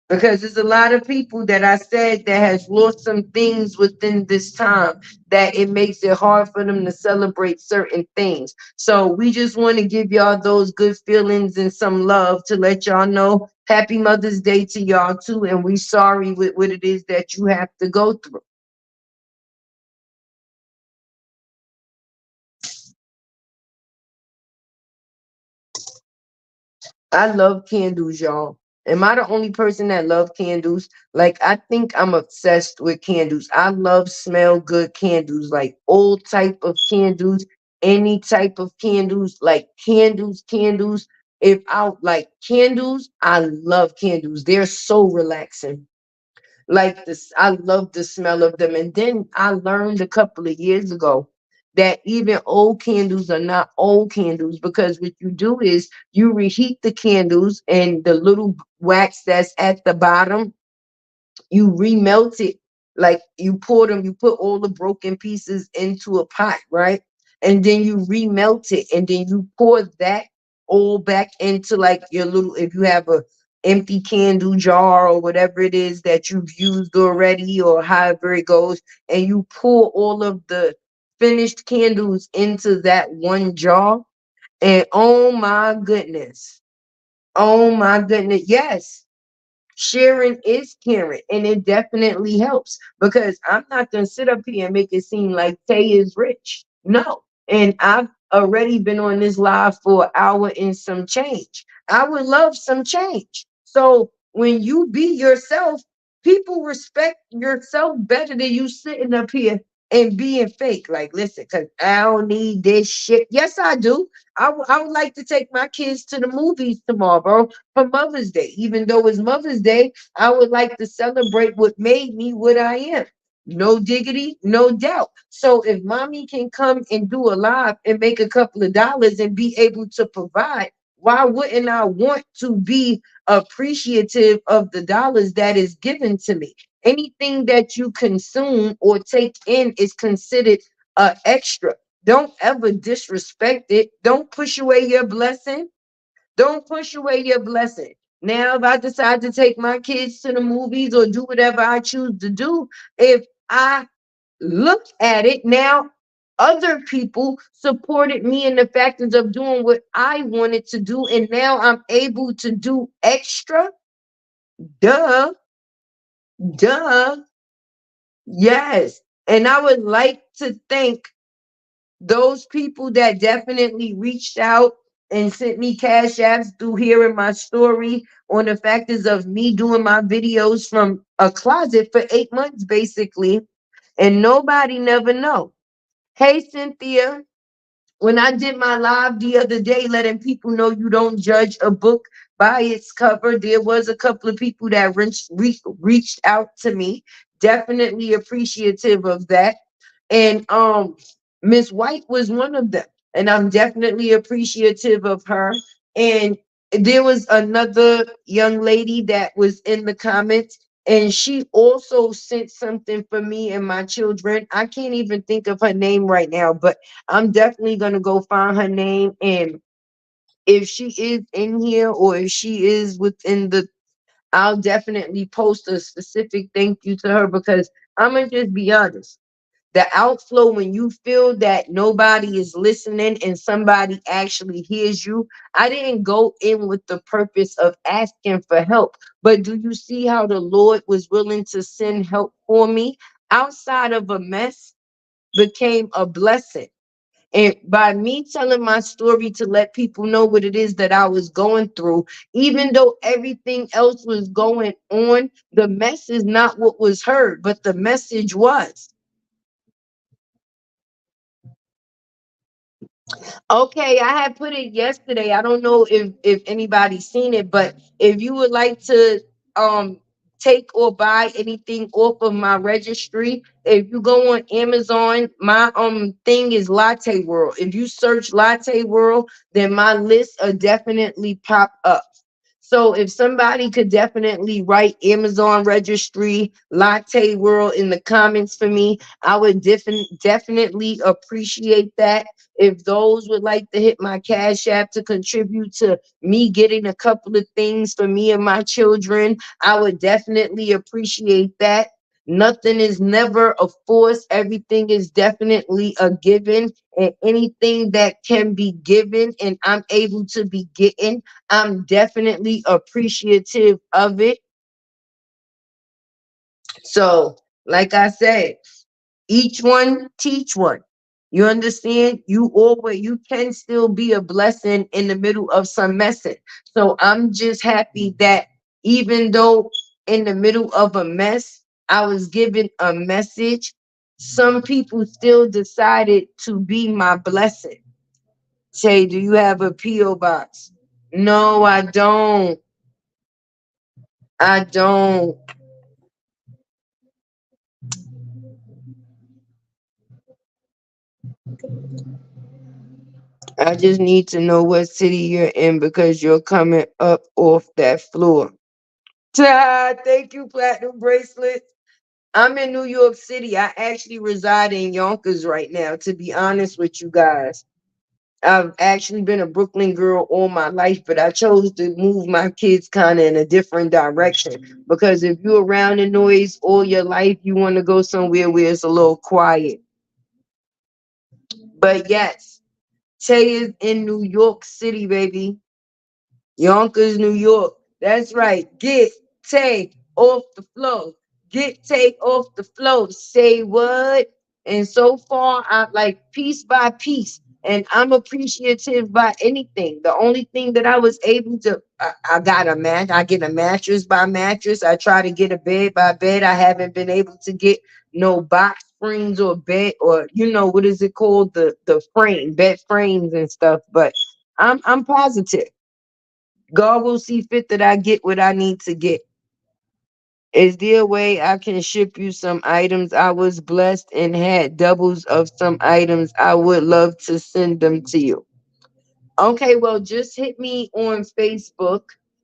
Because there's a lot of people that I said that has lost some things within this time that it makes it hard for them to celebrate certain things. So we just want to give y'all those good feelings and some love to let y'all know happy Mother's Day to y'all too. And we sorry with what it is that you have to go through. I love candles, y'all. Am I the only person that love candles? Like, I think I'm obsessed with candles. I love smell good candles, like old type of candles, any type of candles, like candles. If I like candles, I love candles. They're so relaxing. Like this, I love the smell of them. And then I learned a couple of years ago that even old candles are not old candles, because what you do is you reheat the candles, and the little wax that's at the bottom, you remelt it. Like, you pour them, you put all the broken pieces into a pot, right? And then you remelt it, and then you pour that all back into, like, your little, if you have a empty candle jar or whatever it is that you've used already, or however it goes, and you pour all of the finished candles into that one jar. And oh my goodness, yes, sharing is caring, and it definitely helps, because I'm not gonna sit up here and make it seem like Tay is rich. No. And I've already been on this live for an hour and some change. I would love some change. So when you be yourself, people respect yourself better than you sitting up here and being fake. Like, listen, because I don't need this shit. Yes, I do. I would like to take my kids to the movies tomorrow for Mother's Day. Even though it's Mother's Day, I would like to celebrate what made me what I am. No diggity, no doubt. So if mommy can come and do a live and make a couple of dollars and be able to provide, why wouldn't I want to be appreciative of the dollars that is given to me? Anything that you consume or take in is considered extra. Don't ever disrespect it. Don't push away your blessing. Don't push away your blessing. Now, if I decide to take my kids to the movies or do whatever I choose to do, if I look at it now, other people supported me in the factors of doing what I wanted to do, and now I'm able to do extra. Duh, duh, yes. And I would like to thank those people that definitely reached out and sent me cash apps through hearing my story on the factors of me doing my videos from a closet for 8 months, basically, and nobody never know. Hey, Cynthia, when I did my live the other day, letting people know you don't judge a book by its cover, there was a couple of people that reached out to me. Definitely appreciative of that. And Miss White was one of them, and I'm definitely appreciative of her. And there was another young lady that was in the comments, and she also sent something for me and my children. I can't even think of her name right now, but I'm definitely gonna go find her name. And if she is in here, or if she is within the, I'll definitely post a specific thank you to her, because I'm gonna just be honest. The outflow, when you feel that nobody is listening and somebody actually hears you. I didn't go in with the purpose of asking for help, but do you see how the Lord was willing to send help for me? Outside of a mess became a blessing. And by me telling my story to let people know what it is that I was going through, even though everything else was going on, the mess is not what was heard, but the message was. Okay, I had put it yesterday. I don't know if anybody's seen it, but if you would like to um take or buy anything off of my registry, if you go on Amazon, my thing is Latte World. If you search Latte World, then my list will definitely pop up. So if somebody could definitely write Amazon registry, Latte World in the comments for me, I would definitely appreciate that. If those would like to hit my cash app to contribute to me getting a couple of things for me and my children, I would definitely appreciate that. Nothing is never a force. Everything is definitely a given. And anything that can be given and I'm able to be getting, I'm definitely appreciative of it. So, like I said, each one teach one. You understand? You can still be a blessing in the middle of some messing. So I'm just happy that Even though in the middle of a mess, I was given a message. Some people still decided to be my blessing. Say, do you have a P.O. box? No, I don't. I don't. I just need to know what city you're in because you're coming up off that floor. Thank you, Platinum Bracelet. I'm in New York City. I actually reside in Yonkers right now, to be honest with you guys. I've actually been a Brooklyn girl all my life, but I chose to move my kids kind of in a different direction because if you're around the noise all your life, you want to go somewhere where it's a little quiet. But yes, Tay is in New York City, baby. Yonkers, New York. That's right. Get take off the flow. Get take off the flow. Say what? And so far, I'm like piece by piece. And I'm appreciative by anything. The only thing that I was able to, I got a mat. I get a mattress by mattress. I try to get a bed by bed. I haven't been able to get no box springs or bed or what is it called, the frame, bed frames and stuff. But I'm positive. God will see fit that I get what I need to get. Is there a way I can ship you some items? I was blessed and had doubles of some items. I would love to send them to you. Okay, well, just hit me on Facebook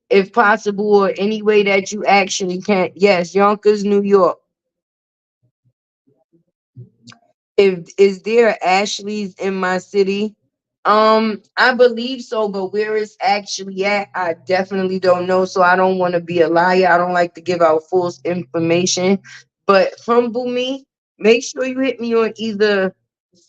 if possible, or any way that you actually can. Yes, Yonkers, New York. If is there Ashley's in my city? I believe so, but where it's actually at, I definitely don't know. So I don't want to be a liar. I don't like to give out false information. But humble me. Make sure you hit me on either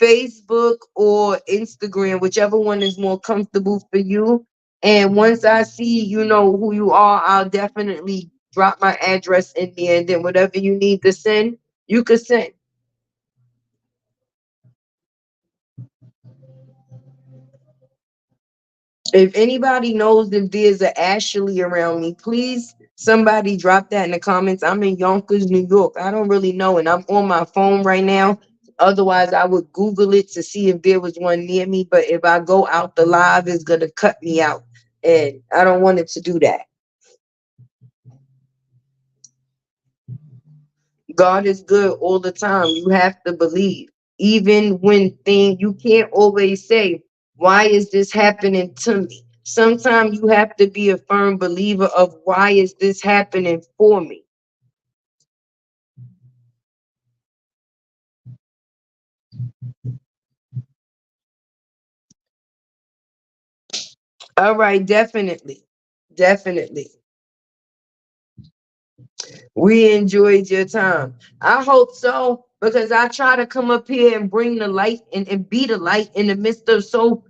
Facebook or Instagram, whichever one is more comfortable for you. And once I see who you are, I'll definitely drop my address in there. And then whatever you need to send, you can send. If anybody knows if there's an Ashley around me, please somebody drop that in the comments. I'm in Yonkers, New York. I don't really know, and I'm on my phone right now. Otherwise, I would Google it to see if there was one near me. But if I go out the live, it's gonna cut me out, and I don't want it to do that. God is good all the time. You have to believe. Even when things you can't always say, why is this happening to me? Sometimes you have to be a firm believer of why is this happening for me. All right, definitely. Definitely. We enjoyed your time. I hope so because I try to come up here and bring the light and be the light in the midst of so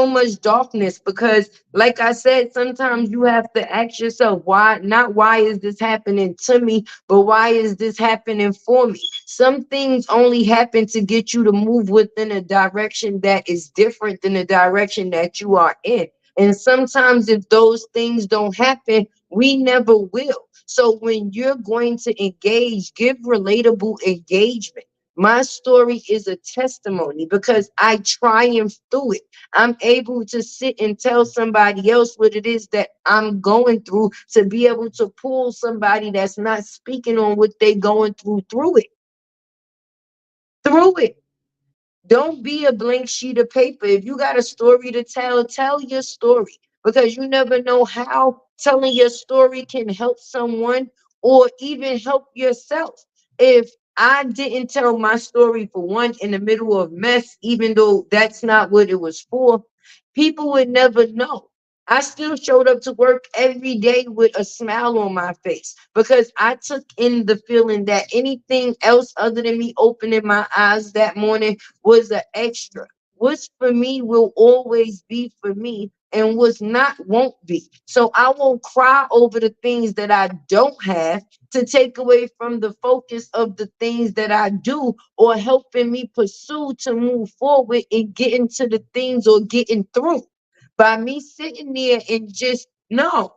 much darkness. Because, like I said, sometimes you have to ask yourself, why not why is this happening to me, but why is this happening for me? Some things only happen to get you to move within a direction that is different than the direction that you are in. And sometimes if those things don't happen, we never will. So when you're going to engage, give relatable engagement. My story is a testimony because I triumphed through it. I'm able to sit and tell somebody else what it is that I'm going through to be able to pull somebody that's not speaking on what they're going through it. Through it. Don't be a blank sheet of paper. If you got a story to tell, tell your story because you never know how telling your story can help someone or even help yourself. If I didn't tell my story for one in the middle of mess, even though that's not what it was for, people would never know. I still showed up to work every day with a smile on my face because I took in the feeling that anything else other than me opening my eyes that morning was an extra. What's for me will always be for me, and what's not won't be. So I won't cry over the things that I don't have to take away from the focus of the things that I do or helping me pursue to move forward and getting to the things or getting through. By me sitting there and just no.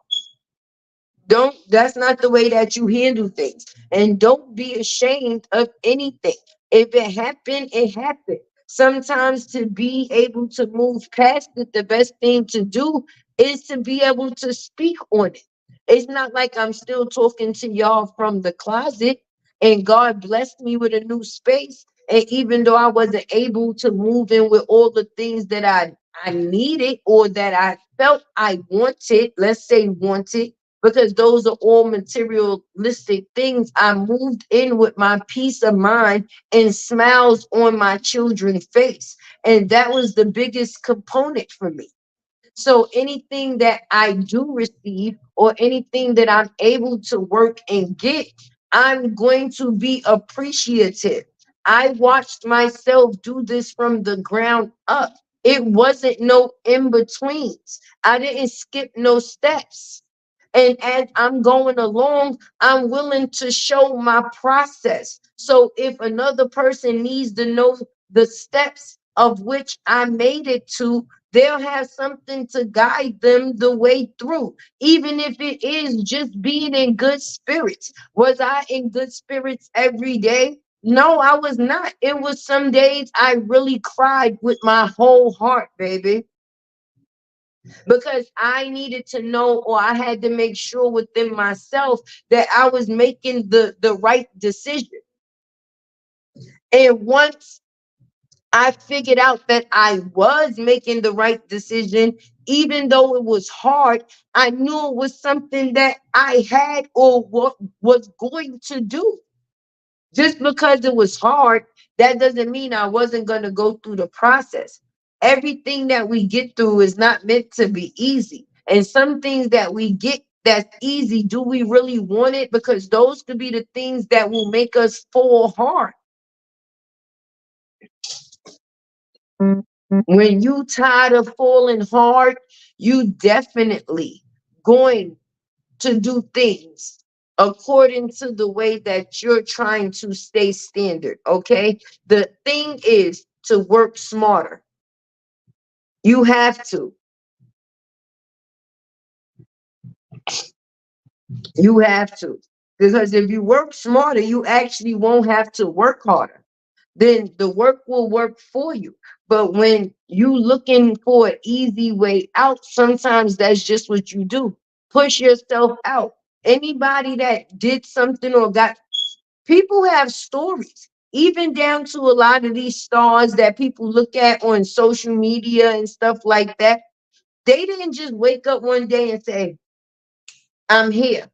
That's not the way that you handle things. And don't be ashamed of anything. If it happened, it happened. Sometimes to be able to move past it, the best thing to do is to be able to speak on it. It's not like I'm still talking to y'all from the closet and God blessed me with a new space. And even though I wasn't able to move in with all the things that I needed or that I felt I wanted, let's say wanted, because those are all materialistic things. I moved in with my peace of mind and smiles on my children's face. And that was the biggest component for me. So anything that I do receive or anything that I'm able to work and get, I'm going to be appreciative. I watched myself do this from the ground up. It wasn't no in betweens. I didn't skip no steps. And as I'm going along, I'm willing to show my process. So if another person needs to know the steps of which I made it to, they'll have something to guide them the way through, even if it is just being in good spirits. Was I in good spirits every day? No, I was not. It was some days I really cried with my whole heart, baby, because I needed to know, or I had to make sure within myself that I was making the right decision. And once I figured out that I was making the right decision, even though it was hard, I knew it was something that I had or what was going to do. Just because it was hard, that doesn't mean I wasn't going to go through the process. Everything that we get through is not meant to be easy. And some things that we get that's easy, do we really want it? Because those could be the things that will make us fall hard. When you tired of falling hard, you definitely going to do things according to the way that you're trying to stay standard. Okay. The thing is to work smarter. You have to. You have to. Because if you work smarter, you actually won't have to work harder. Then the work will work for you. But when you looking for an easy way out, sometimes that's just what you do. Push yourself out. Anybody that did something or got, people have stories, even down to a lot of these stars that people look at on social media and stuff like that. They didn't just wake up one day and say, I'm here.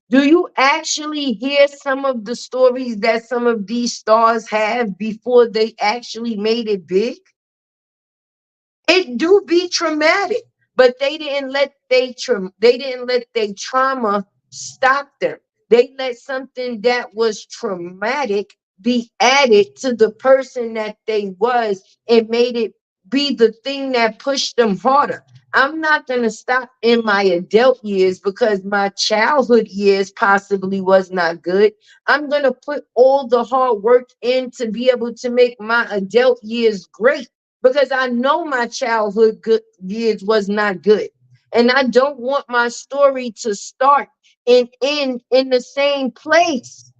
Do you actually hear some of the stories that some of these stars have before they actually made it big? It do be traumatic, but they didn't let their trauma stop them. They let something that was traumatic be added to the person that they was and made it be the thing that pushed them harder. I'm not going to stop in my adult years because my childhood years possibly was not good. I'm going to put all the hard work in to be able to make my adult years great, because I know my childhood good years was not good. And I don't want my story to start and end in the same place.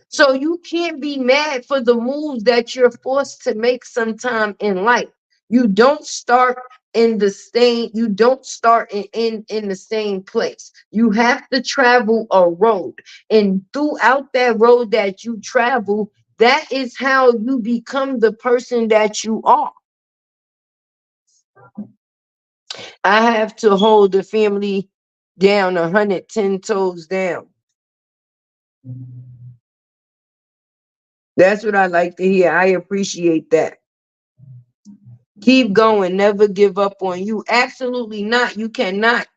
So you can't be mad for the moves that you're forced to make sometime in life. You don't start you don't start and end in the same place. You have to travel a road. And throughout that road that you travel, that is how you become the person that you are. I have to hold the family down 110 toes down. That's what I like to hear. I appreciate that. Keep going. Never give up on you. Absolutely not. You cannot.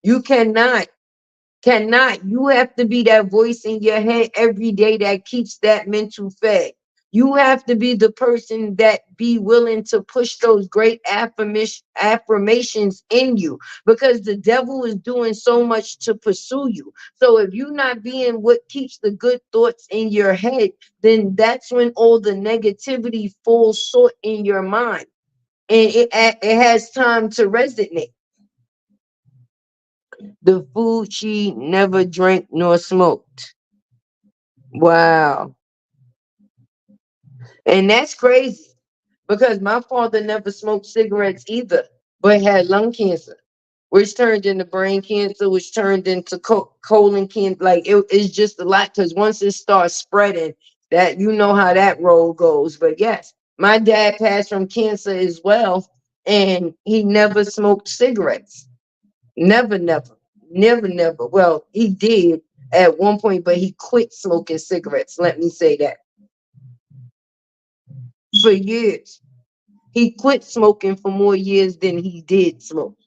You cannot. You have to be that voice in your head every day that keeps that mental fed. You have to be the person that be willing to push those great affirmations in you, because the devil is doing so much to pursue you. So if you're not being what keeps the good thoughts in your head, then that's when all the negativity falls short in your mind, and it has time to resonate. The food she never drank nor smoked. Wow. And that's crazy because my father never smoked cigarettes either, but had lung cancer, which turned into brain cancer, which turned into colon cancer. Like it's just a lot because once it starts spreading, that you know how that road goes. But yes, my dad passed from cancer as well, and he never smoked cigarettes. Never, never, never, never. Well, he did at one point, but he quit smoking cigarettes. Let me say that for years. He quit smoking for more years than he did smoke.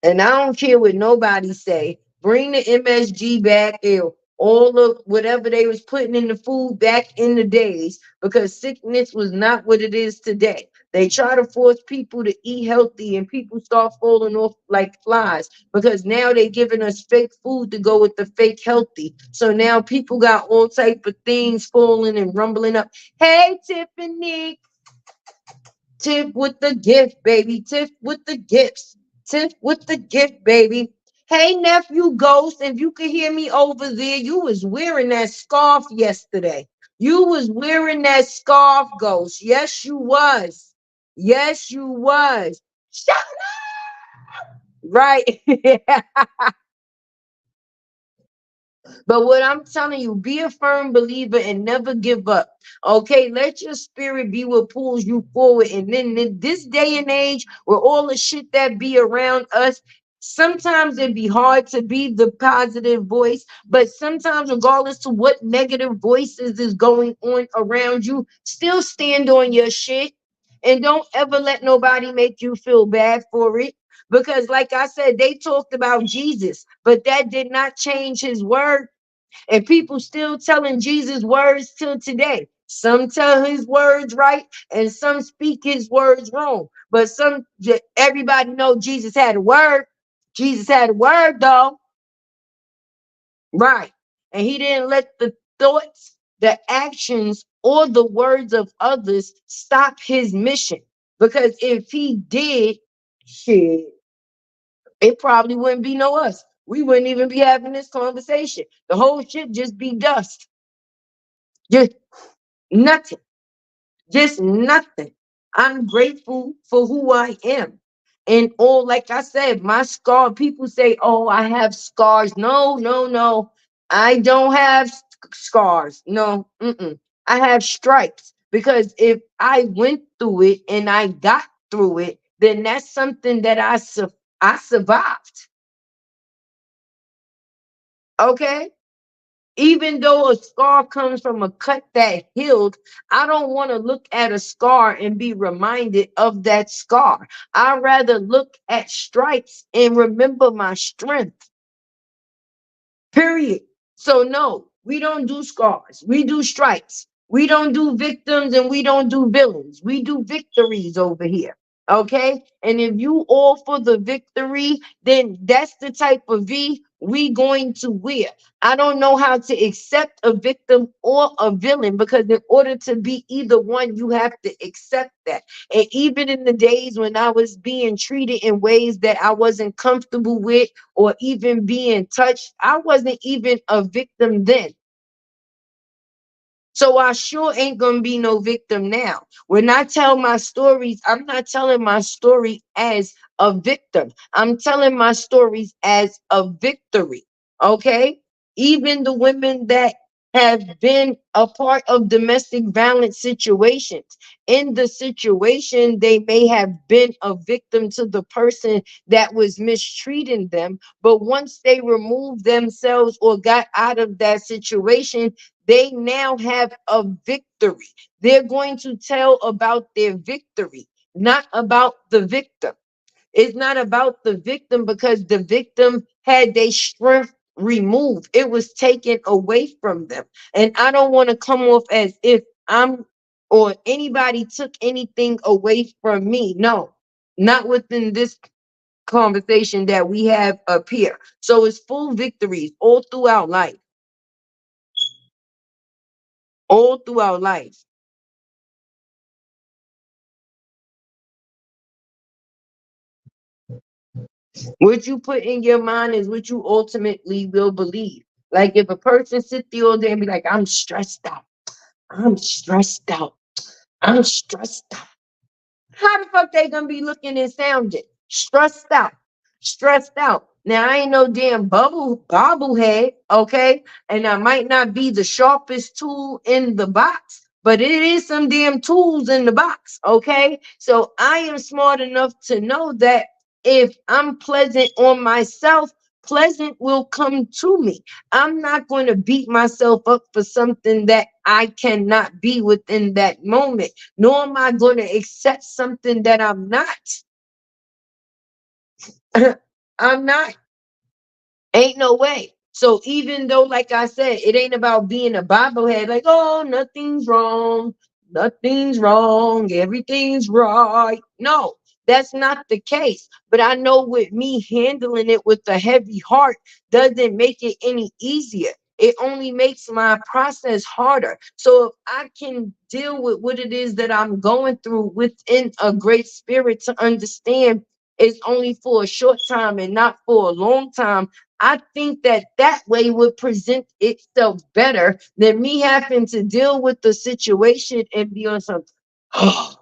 And I don't care what nobody say. Bring the MSG back or all of whatever they was putting in the food back in the days because sickness was not what it is today. They try to force people to eat healthy and people start falling off like flies because now they giving us fake food to go with the fake healthy. So now people got all type of things falling and rumbling up. Hey, Tiffany, Tiff with the gift, baby. Tiff with the gifts. Tiff with the gift, baby. Hey, nephew Ghost, if you could hear me over there, you was wearing that scarf yesterday. You was wearing that scarf, Ghost. Yes, you was. Yes, you was. Shut right. But what I'm telling you, be a firm believer and never give up. Okay, let your spirit be what pulls you forward. And then in this day and age, where all the shit that be around us, sometimes it be hard to be the positive voice. But sometimes, regardless to what negative voices is going on around you, still stand on your shit. And don't ever let nobody make you feel bad for it. Because, like I said, they talked about Jesus, but that did not change his word. And people still telling Jesus words till today. Some tell his words right and some speak his words wrong. But everybody know Jesus had a word. Jesus had a word though. Right. And he didn't let the thoughts, the actions, or the words of others stop his mission. Because if he did, shit, it probably wouldn't be no us. We wouldn't even be having this conversation. The whole shit just be dust. Just nothing. Just nothing. I'm grateful for who I am. And all, like I said, my scar, people say, oh, I have scars. No, no, no. I don't have scars. No, mm-mm. I have stripes because if I went through it and I got through it, then that's something that I survived. Okay. Even though a scar comes from a cut that healed, I don't want to look at a scar and be reminded of that scar. I'd rather look at stripes and remember my strength. Period. So no, we don't do scars. We do stripes. We don't do victims and we don't do villains. We do victories over here. Okay? And if you all for the victory, then that's the type of V we going to wear. I don't know how to accept a victim or a villain because in order to be either one, you have to accept that. And even in the days when I was being treated in ways that I wasn't comfortable with, or even being touched, I wasn't even a victim then. So I sure ain't gonna be no victim now. When I tell my stories, I'm not telling my story as a victim. I'm telling my stories as a victory. Okay? Even the women that have been a part of domestic violence situations. In the situation, they may have been a victim to the person that was mistreating them. But once they removed themselves or got out of that situation, they now have a victory. They're going to tell about their victory, not about the victim. It's not about the victim because the victim had their strength removed. It was taken away from them. And I don't want to come off as if I'm or anybody took anything away from me. No, not within this conversation that we have up here. So it's full victories all throughout life. All throughout life. What you put in your mind is what you ultimately will believe. Like if a person sit there all day and be like, I'm stressed out, I'm stressed out, I'm stressed out. How the fuck they gonna be looking and sounding? Stressed out. Stressed out. Now I ain't no damn bobblehead, okay? And I might not be the sharpest tool in the box, but it is some damn tools in the box, okay? So I am smart enough to know that if I'm pleasant on myself, pleasant will come to me. I'm not going to beat myself up for something that I cannot be within that moment, nor am I going to accept something that I'm not. I'm not. Ain't no way. So even though, like I said, it ain't about being a bobblehead, like, oh, nothing's wrong, everything's right. No, that's not the case. But I know with me handling it with a heavy heart doesn't make it any easier. It only makes my process harder. So if I can deal with what it is that I'm going through within a great spirit to understand it's only for a short time and not for a long time, I think that that way would present itself better than me having to deal with the situation and be on some, oh,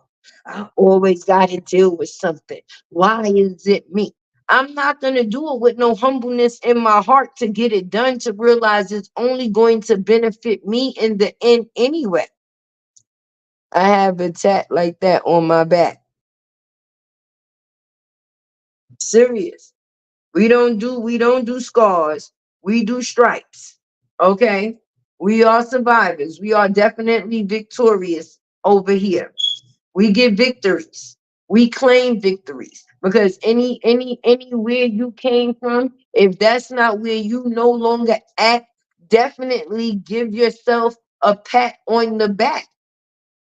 I always got to deal with something. Why is it me? I'm not going to do it with no humbleness in my heart to get it done, to realize it's only going to benefit me in the end anyway. I have a tat like that on my back. Serious. We don't do scars. We do stripes. Okay? We are survivors. We are definitely victorious over here. We get victories. We claim victories because anywhere you came from, if that's not where you no longer at, definitely give yourself a pat on the back.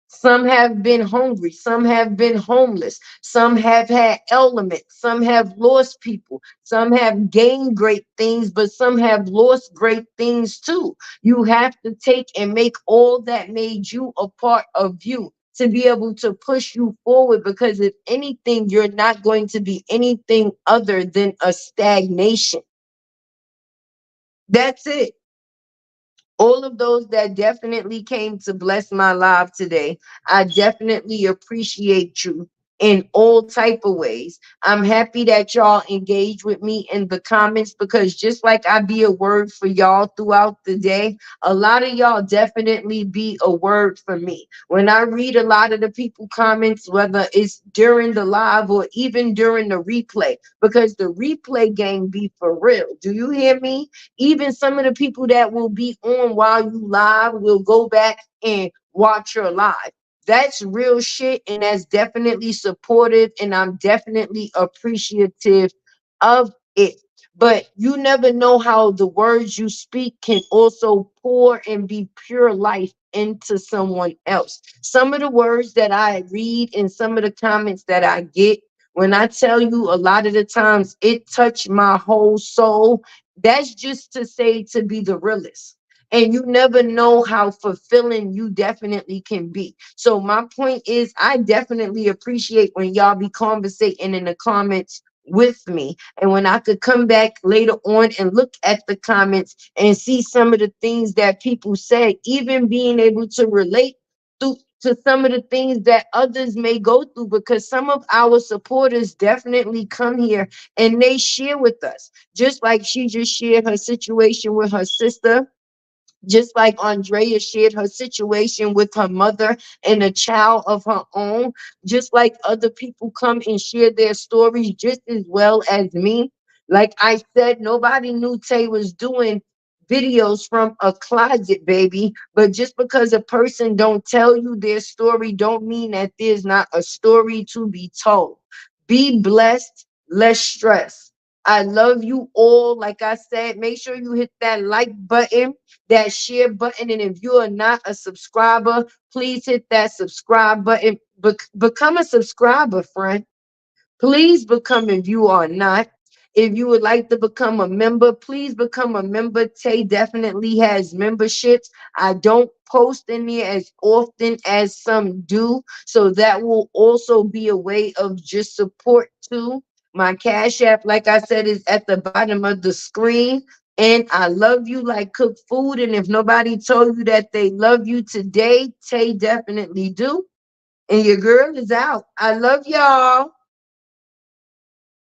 Some have been hungry. Some have been homeless. Some have had elements. Some have lost people. Some have gained great things, but some have lost great things too. You have to take and make all that made you a part of you to be able to push you forward. Because if anything, you're not going to be anything other than a stagnation. That's it. All of those that definitely came to bless my life today, I definitely appreciate you in all type of ways. I'm happy that y'all engage with me in the comments, because just like I be a word for y'all throughout the day, a lot of y'all definitely be a word for me. When I read a lot of the people comments, whether it's during the live or even during the replay, because the replay game be for real. Do you hear me? Even some of the people that will be on while you live will go back and watch your live. That's real shit, and that's definitely supportive, and I'm definitely appreciative of it. But you never know how the words you speak can also pour and be pure life into someone else. Some of the words that I read and some of the comments that I get, when I tell you, a lot of the times it touched my whole soul. That's just to say, to be the realest. And you never know how fulfilling you definitely can be. So my point is, I definitely appreciate when y'all be conversating in the comments with me. And when I could come back later on and look at the comments and see some of the things that people say, even being able to relate to some of the things that others may go through, because some of our supporters definitely come here and they share with us, just like she just shared her situation with her sister, just like Andrea shared her situation with her mother and a child of her own, just like other people come and share their stories just as well as me. Like I said, nobody knew Tay was doing videos from a closet, baby. But just because a person don't tell you their story don't mean that there's not a story to be told. Be blessed, less stress. I love you all. Like I said, make sure you hit that like button, that share button. And if you are not a subscriber, please hit that subscribe button. Become a subscriber, friend. Please become, if you are not. If you would like to become a member, please become a member. Tay definitely has memberships. I don't post in there as often as some do. So that will also be a way of just support too. My Cash App, like I said, is at the bottom of the screen. And I love you like cooked food. And if nobody told you that they love you today, Tay definitely do. And your girl is out. I love y'all.